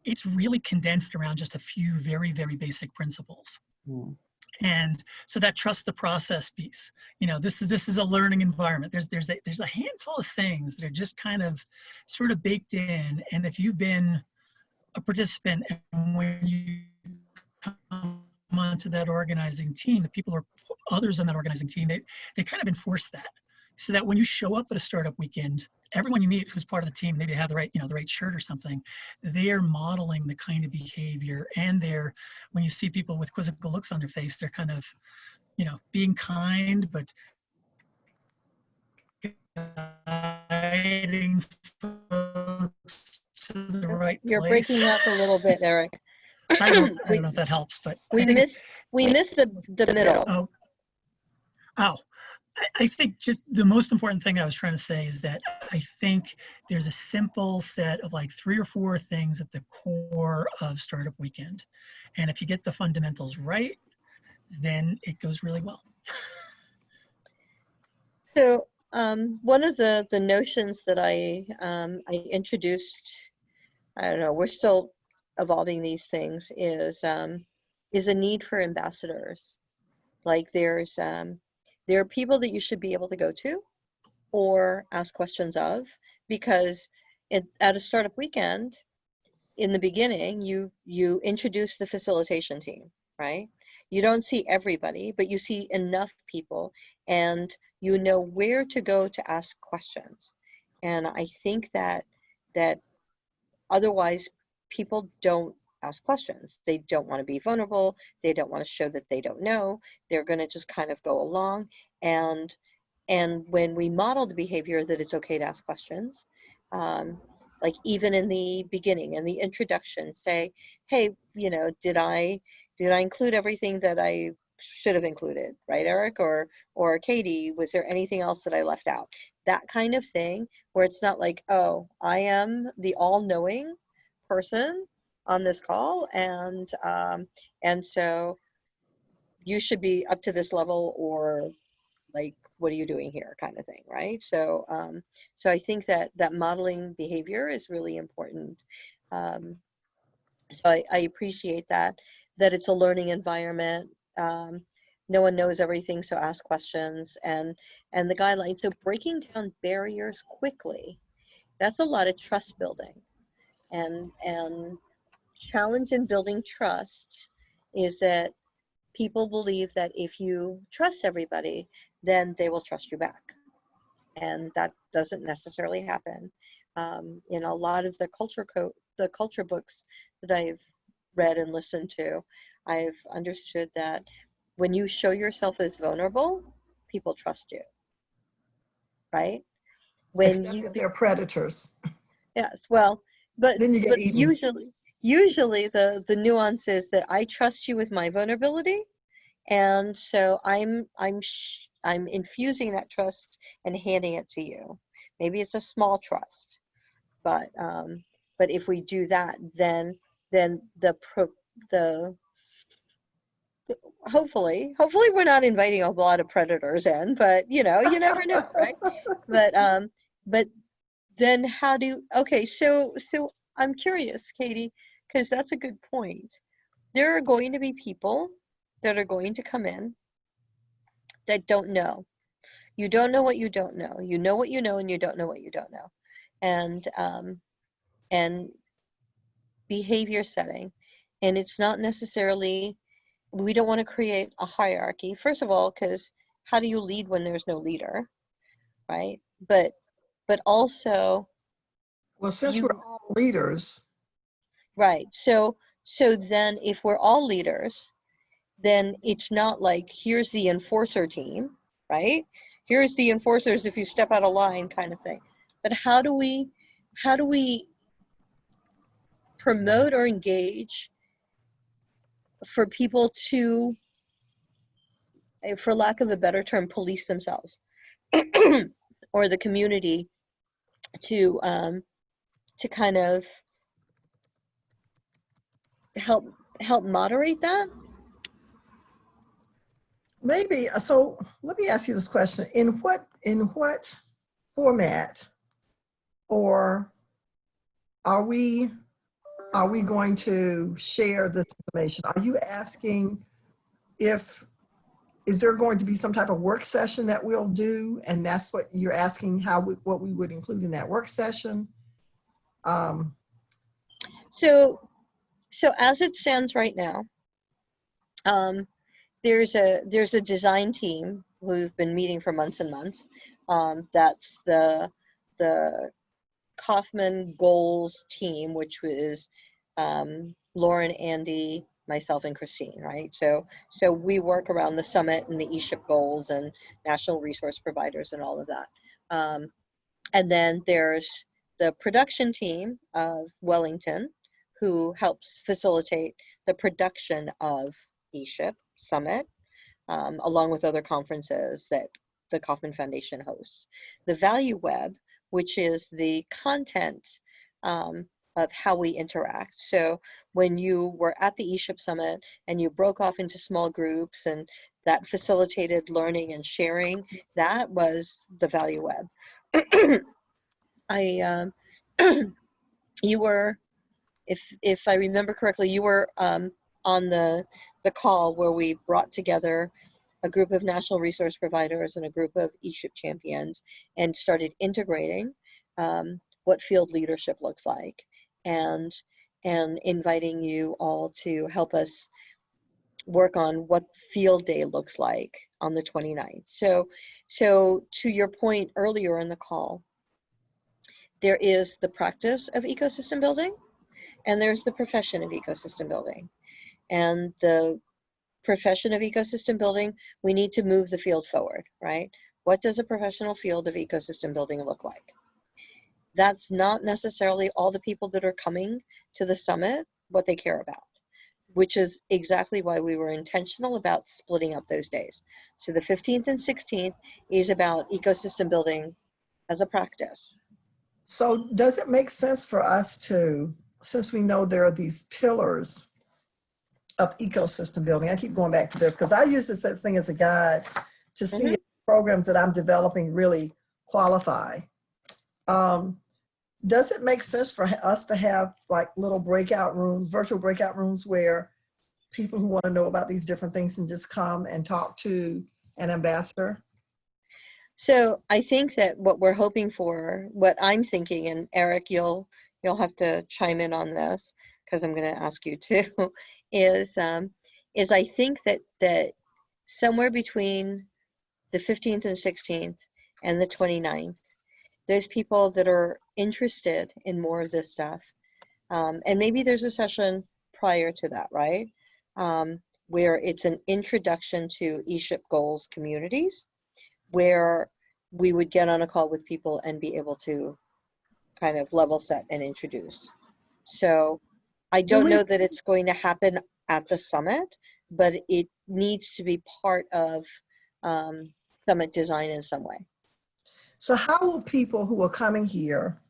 it's really condensed around just a few very, very basic principles. And so that trust the process piece, this is a learning environment. There's a handful of things that are just kind of sort of baked in. And if you've been a participant, and when you come onto that organizing team, the people or others on that organizing team, they kind of enforce that, so that when you show up at a Startup Weekend, everyone you meet who's part of the team, maybe they have the right shirt or something, they're modeling the kind of behavior, and when you see people with quizzical looks on their face, they're kind of, being kind, but guiding folks to the right You're place. breaking up a little bit, Eric. I don't know if that helps, but we miss the middle. I think just the most important thing I was trying to say is that I think there's a simple set of like 3 or 4 things at the core of Startup Weekend. And if you get the fundamentals right, then it goes really well. So one of the notions that I introduced, I don't know, we're still evolving these things, is a need for ambassadors. Like there are people that you should be able to go to or ask questions of, because at a Startup Weekend, in the beginning, you introduce the facilitation team, right? You don't see everybody, but you see enough people, and you know where to go to ask questions. And I think that otherwise people don't ask questions. They don't want to be vulnerable. They don't want to show that they don't know. They're going to just kind of go along. And when we model the behavior that it's okay to ask questions, like even in the beginning, in the introduction, say, hey, did I include everything that I should have included, right, Eric? Or Katie, was there anything else that I left out? That kind of thing, where it's not like, oh, I am the all-knowing person on this call, and so you should be up to this level, or like, what are you doing here, kind of thing, right? So so I think that modeling behavior is really important. So I appreciate that it's a learning environment. No one knows everything, so ask questions, and the guidelines. So breaking down barriers quickly, that's a lot of trust building, and challenge in building trust is that people believe that if you trust everybody, then they will trust you back. And that doesn't necessarily happen. In a lot of the culture books that I've read and listened to, I've understood that when you show yourself as vulnerable, people trust you, right? When Except you if they're predators. yes, well, but Then you get eaten. usually the nuance is that I trust you with my vulnerability, and so I'm infusing that trust and handing it to you. Maybe it's a small trust, but if we do that, then the hopefully we're not inviting a lot of predators in, but you never know, right? But then how do okay, so I'm curious, Katie, because that's a good point. There are going to be people that are going to come in that don't know. You don't know what you don't know. You know what you know, and you don't know what you don't know. And behavior setting, and it's not necessarily, we don't want to create a hierarchy, first of all, because how do you lead when there's no leader, right? But also Well, since we're you all leaders, right, so then if we're all leaders, then it's not like here's the enforcer team, right? Here's the enforcers if you step out of line kind of thing. But how do we promote or engage for people to, for lack of a better term, police themselves, or the community to kind of help moderate that? maybe. So let me ask you this question: in what format, or are we going to share this information? Are you asking if is there going to be some type of work session that we'll do, and that's what you're asking, what we would include in that work session? So as it stands right now, there's a design team who've been meeting for months and months. That's the Kaufman Goals team, which was Lauren, Andy, myself, and Christine, right? So we work around the summit and the ESHIP goals and national resource providers and all of that. And then there's the production team of Wellington, who helps facilitate the production of ESHIP Summit, along with other conferences that the Kauffman Foundation hosts. The Value Web, which is the content of how we interact. So when you were at the ESHIP Summit and you broke off into small groups and that facilitated learning and sharing, that was the Value Web. You were, if I remember correctly, you were on the call where we brought together a group of national resource providers and a group of ESHIP champions and started integrating what field leadership looks like, and inviting you all to help us work on what field day looks like on the 29th. So to your point earlier in the call, there is the practice of ecosystem building, and there's the profession of ecosystem building. And the profession of ecosystem building, we need to move the field forward, right? What does a professional field of ecosystem building look like? That's not necessarily all the people that are coming to the summit, what they care about, which is exactly why we were intentional about splitting up those days. So the 15th and 16th is about ecosystem building as a practice. So does it make sense for us to, since we know there are these pillars of ecosystem building, I keep going back to this because I use this thing as a guide to see if programs that I'm developing really qualify. Does it make sense for us to have like little breakout rooms, virtual breakout rooms, where people who want to know about these different things can just come and talk to an ambassador? So I think that what we're hoping for, what I'm thinking, and Eric, you'll have to chime in on this because I'm going to ask you too, is I think that somewhere between the 15th and 16th and the 29th, those people that are interested in more of this stuff, and maybe there's a session prior to that, right? where it's an introduction to ESHIP goals communities, where we would get on a call with people and be able to kind of level set and introduce. So I don't know that it's going to happen at the summit, but it needs to be part of summit design in some way. So how will people who are coming here,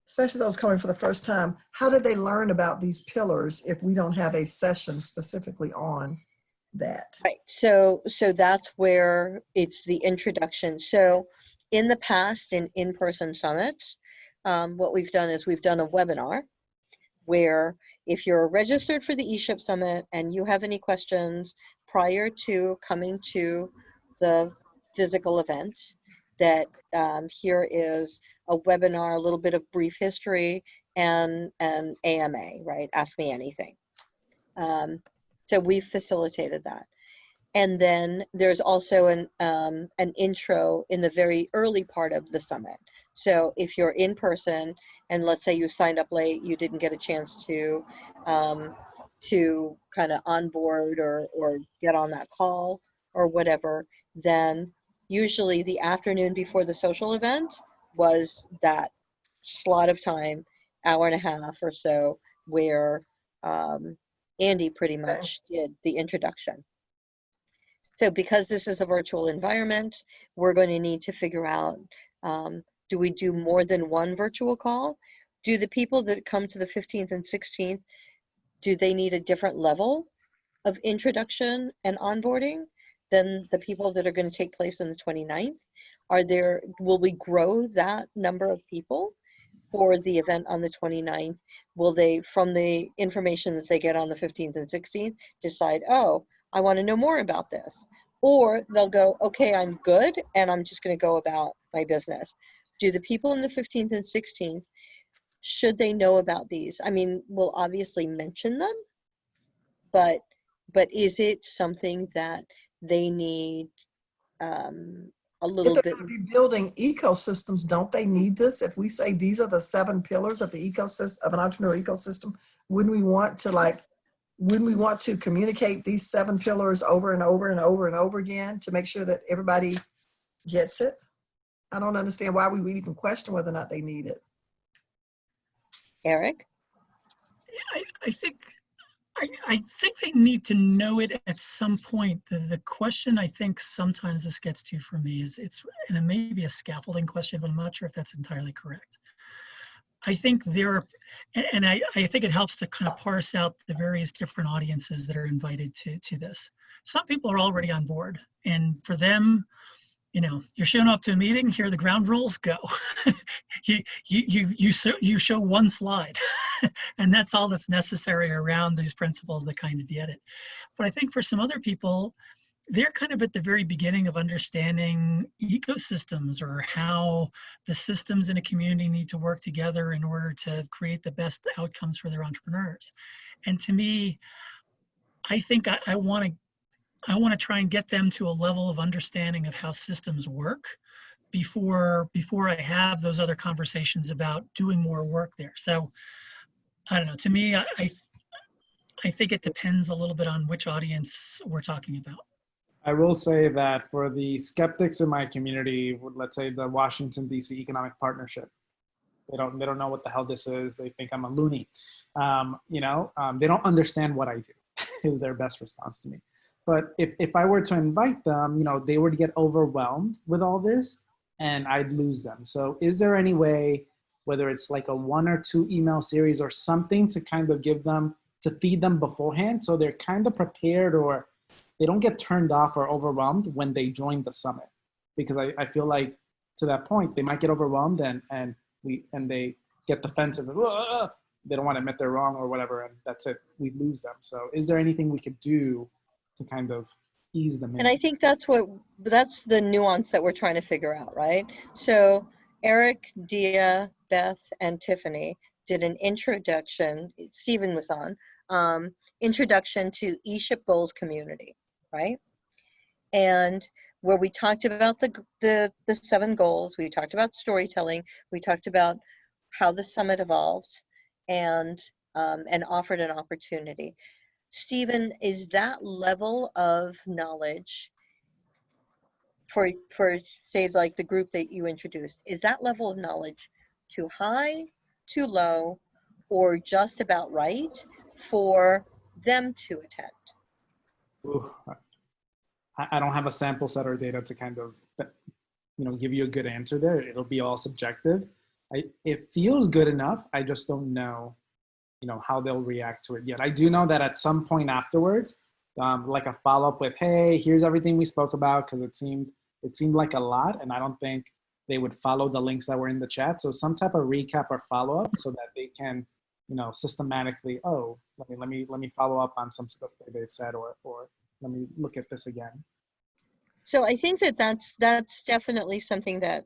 especially those coming for the first time, how do they learn about these pillars if we don't have a session specifically on that? Right. So that's where it's the introduction. So in the past, in in-person summits, what we've done is we've done a webinar where if you're registered for the ESHIP Summit and you have any questions prior to coming to the physical event, that here is a webinar, a little bit of brief history, and an AMA, right? Ask me anything. So we've facilitated that. And then there's also an intro in the very early part of the summit. So if you're in person and let's say you signed up late, you didn't get a chance to kind of onboard or get on that call or whatever, then usually the afternoon before the social event was that slot of time, hour and a half or so, where Andy pretty much did the introduction. So because this is a virtual environment, we're going to need to figure out, do we do more than one virtual call? Do the people that come to the 15th and 16th, do they need a different level of introduction and onboarding than the people that are going to take place on the 29th? Will we grow that number of people for the event on the 29th? Will they, from the information that they get on the 15th and 16th, decide, oh, I want to know more about this? Or they'll go, okay, I'm good, and I'm just going to go about my business. Do the people in the 15th and 16th, should they know about these? I mean, we'll obviously mention them, but is it something that they need a little If bit? they're going to be building ecosystems, don't they need this? If we say these are the 7 pillars of the ecosystem, of an entrepreneurial ecosystem, wouldn't we want to communicate these 7 pillars over and over and over and over again to make sure that everybody gets it? I don't understand why we would even question whether or not they need it. Eric? I think they need to know it at some point. The question I think sometimes this gets to for me is and it may be a scaffolding question, but I'm not sure if that's entirely correct. I think I think it helps to kind of parse out the various different audiences that are invited to this. Some people are already on board, and for them, you're showing up to a meeting, here are the ground rules, go. you show one slide, and that's all that's necessary around these principles that kind of get it. But I think for some other people, they're kind of at the very beginning of understanding ecosystems or how the systems in a community need to work together in order to create the best outcomes for their entrepreneurs. And to me, I think I want to try and get them to a level of understanding of how systems work before I have those other conversations about doing more work there. So I don't know, to me, I think it depends a little bit on which audience we're talking about. I will say that for the skeptics in my community, let's say the Washington, D.C. Economic Partnership, they don't know what the hell this is. They think I'm a loony. They don't understand what I do is their best response to me. But if I were to invite them, they would get overwhelmed with all this and I'd lose them. So is there any way, whether it's like a 1 or 2 email series or something to kind of to feed them beforehand so they're kind of prepared or they don't get turned off or overwhelmed when they join the summit? Because I feel like to that point, they might get overwhelmed and they get defensive. They don't want to admit they're wrong or whatever, and that's it. We lose them. So is there anything we could do to kind of ease them in? And I think that's the nuance that we're trying to figure out, right? So Eric, Dia, Beth, and Tiffany did an introduction, Stephen was on, introduction to ESHIP Goals Community, right? And where we talked about the 7 goals, we talked about storytelling, we talked about how the summit evolved and offered an opportunity. Stephen, is that level of knowledge for say like the group that you introduced, is that level of knowledge too high, too low, or just about right for them to attend? Ooh, I don't have a sample set or data to kind of, give you a good answer there. It'll be all subjective. It feels good enough. I just don't know, how they'll react to it yet. I do know that at some point afterwards, like a follow-up with, hey, here's everything we spoke about, because it seemed like a lot, and I don't think they would follow the links that were in the chat. So some type of recap or follow-up so that they can, systematically, oh, let me follow up on some stuff that they said, or let me look at this again. So I think that's definitely something that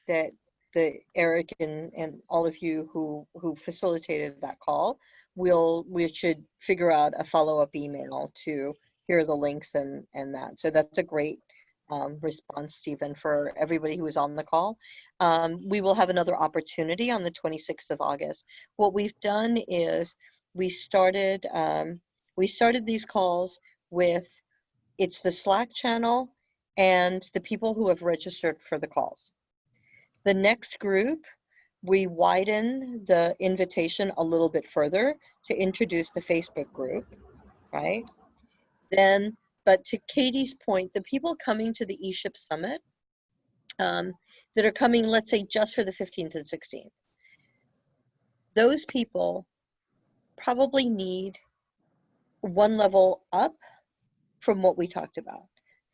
that the Eric and all of you who facilitated that call, we should figure out a follow-up email to here are the links and that. So that's a great response, Stephen, for everybody who was on the call. We will have another opportunity on the 26th of August. What we've done is we started these calls with, it's the Slack channel and the people who have registered for the calls. The next group, we widen the invitation a little bit further to introduce the Facebook group, right? Then, but to Katie's point, the people coming to the ESHIP Summit that are coming, let's say, just for the 15th and 16th, those people probably need one level up from what we talked about.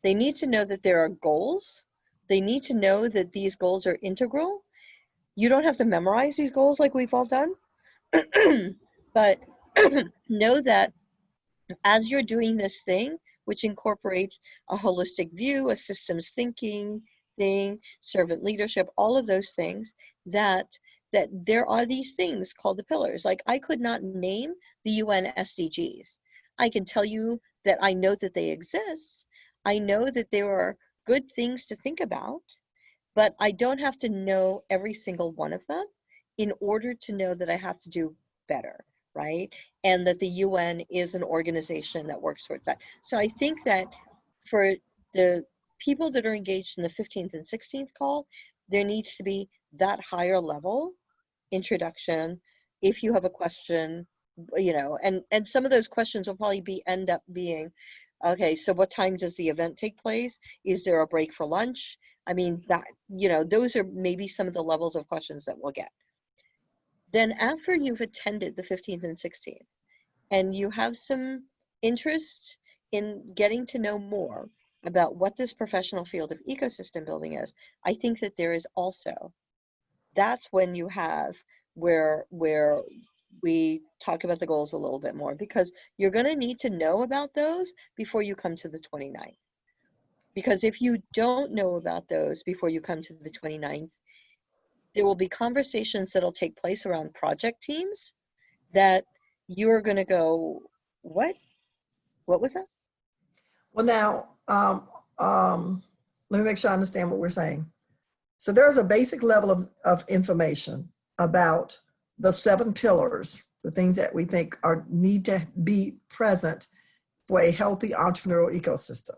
They need to know that there are goals. They need to know that these goals are integral. You don't have to memorize these goals like we've all done, but know that as you're doing this thing, which incorporates a holistic view, a systems thinking thing, servant leadership, all of those things, that there are these things called the pillars. Like, I could not name the UN SDGs. I can tell you that I know that they exist. I know that there are good things to think about, but I don't have to know every single one of them in order to know that I have to do better, right? And that the UN is an organization that works towards that. So I think that for the people that are engaged in the 15th and 16th call, there needs to be that higher level introduction. If you have a question, and some of those questions will probably end up being, okay, so what time does the event take place? Is there a break for lunch? I mean, that, those are maybe some of the levels of questions that we'll get. Then after you've attended the 15th and 16th, and you have some interest in getting to know more about what this professional field of ecosystem building is, I think that there is also, that's when you have where we talk about the goals a little bit more, because you're going to need to know about those before you come to the 29th. Because if you don't know about those before you come to the 29th, there will be conversations that'll take place around project teams that you're going to go, what was that? Well, now, let me make sure I understand what we're saying. So there's a basic level of information about the 7 pillars, the things that we think need to be present for a healthy entrepreneurial ecosystem.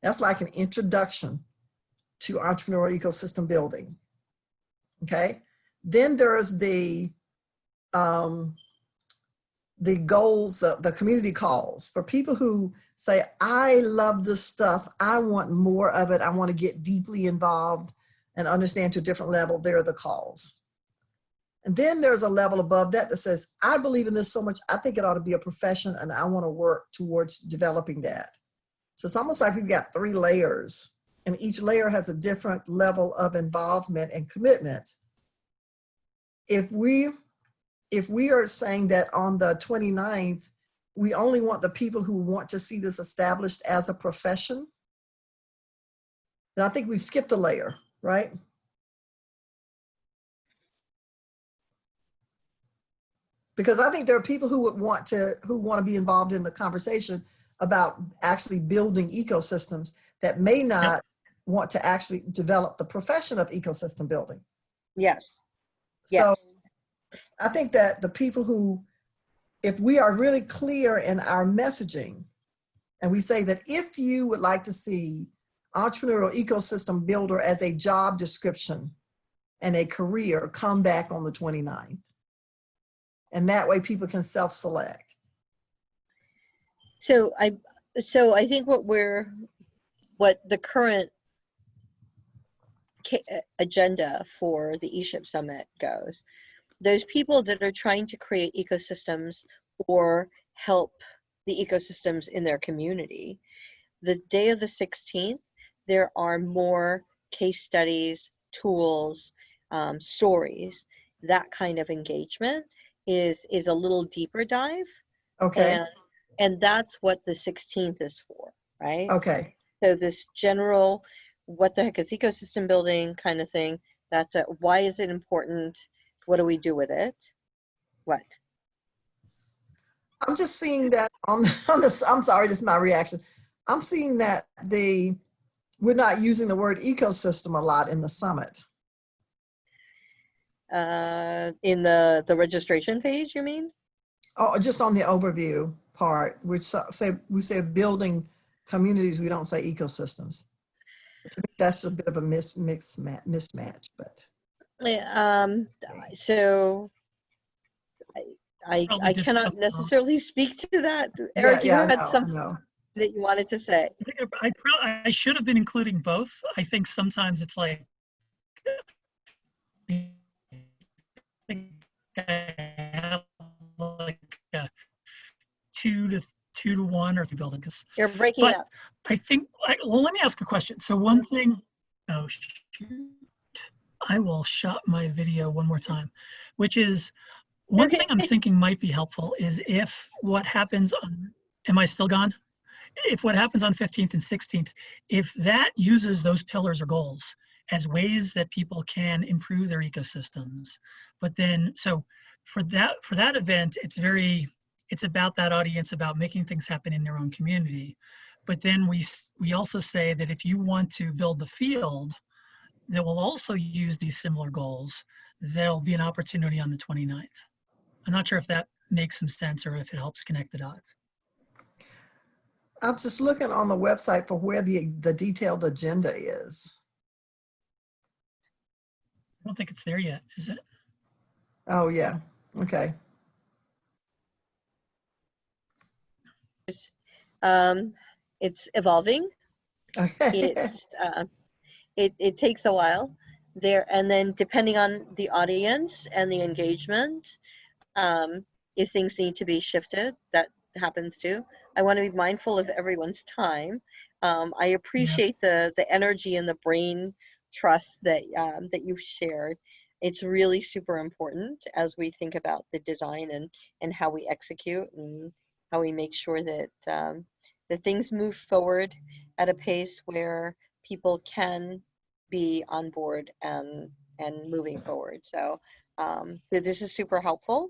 That's like an introduction to entrepreneurial ecosystem building. Okay. Then there's the goals, the community calls for people who say, I love this stuff. I want more of it. I want to get deeply involved and understand to a different level. They're the calls. And then there's a level above that says, I believe in this so much, I think it ought to be a profession and I want to work towards developing that. So it's almost like we've got 3 layers, and each layer has a different level of involvement and commitment. If we are saying that on the 29th, we only want the people who want to see this established as a profession, then I think we've skipped a layer, right? Because I think there are people who want to be involved in the conversation about actually building ecosystems that may not want to actually develop the profession of ecosystem building. Yes. So I think that the people who if we are really clear in our messaging, and we say that if you would like to see entrepreneurial ecosystem builder as a job description and a career, come back on the 29th. And that way people can self-select. So I think what the current agenda for the ESHIP Summit goes, those people that are trying to create ecosystems or help the ecosystems in their community, the day of the 16th, there are more case studies, tools, stories. That kind of engagement is a little deeper dive. Okay. And that's what the 16th is for, right? Okay. So this general, what the heck is ecosystem building kind of thing, that's a, why is it important? What do we do with it? What? I'm just seeing that on this, I'm sorry, this is my reaction. I'm seeing that we're not using the word ecosystem a lot in the summit. In the registration page, you mean? Oh, just on the overview part, which we say building communities, we don't say ecosystems. To me, that's a bit of a mismatch, but. So I cannot necessarily speak to that. Eric, you had something that you wanted to say. I should have been including both. I think sometimes it's like a 2-to-1 or 3 building. You're breaking up. I think, well, let me ask a question. So one thing, oh shoot, I will shut my video one more time, which is one thing I'm thinking might be helpful is if what happens on, am I still gone? If what happens on 15th and 16th, if that uses those pillars or goals as ways that people can improve their ecosystems, but then, so for that event, it's about that audience, about making things happen in their own community. But then we also say that if you want to build the field that will also use these similar goals, there'll be an opportunity on the 29th. I'm not sure if that makes some sense or if it helps connect the dots. I'm just looking on the website for where the detailed agenda is. I don't think it's there yet, is it? Oh, yeah. Okay. It's evolving. Okay. It takes a while there, and then depending on the audience and the engagement, if things need to be shifted, that happens too. I want to be mindful of everyone's time. I appreciate the energy and the brain trust that you've shared. It's really super important as we think about the design and how we execute and how we make sure that that things move forward at a pace where people can be on board and moving forward. So this is super helpful,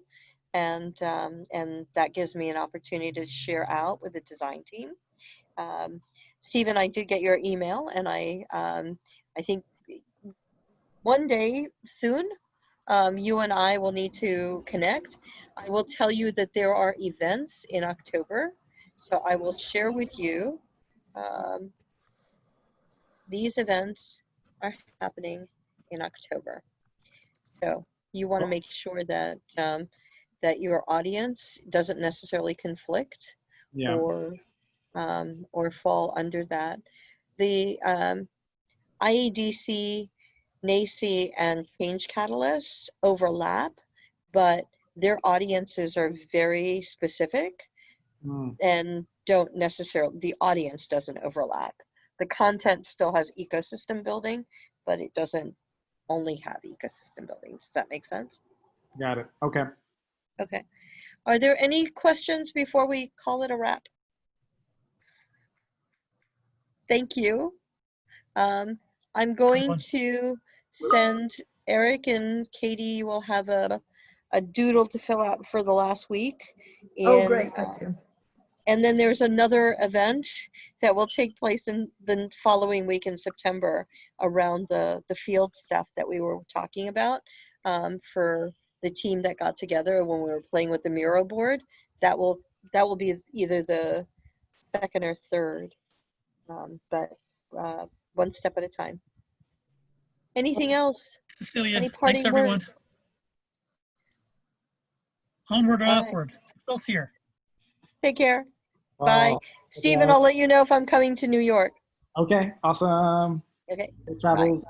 and that gives me an opportunity to share out with the design team. Stephen, I did get your email, and I think one day soon you and I will need to connect. I will tell you that there are events in October, so I will share with you. These events are happening in October, so you want to make sure that that your audience doesn't necessarily conflict or fall under that. The IEDC, NACI, and Change Catalyst overlap, but their audiences are very specific and don't necessarily, the audience doesn't overlap. The content still has ecosystem building, but it doesn't only have ecosystem building. Does that make sense? Got it. Okay. Okay. Are there any questions before we call it a wrap? Thank you. I'm going to send Eric and Katie, you will have a doodle to fill out for the last week. Oh, great. Thank you. And then there's another event that will take place in the following week in September around the field stuff that we were talking about for the team that got together when we were playing with the Miro board. That will be either the second or third, but one step at a time. Anything else? Cecilia, Any thanks parting everyone. words? Onward and All right. upward. Excelsior. Take care. Oh, Bye. Stephen, I'll let you know if I'm coming to New York. okay, awesome. Okay. Safe travels.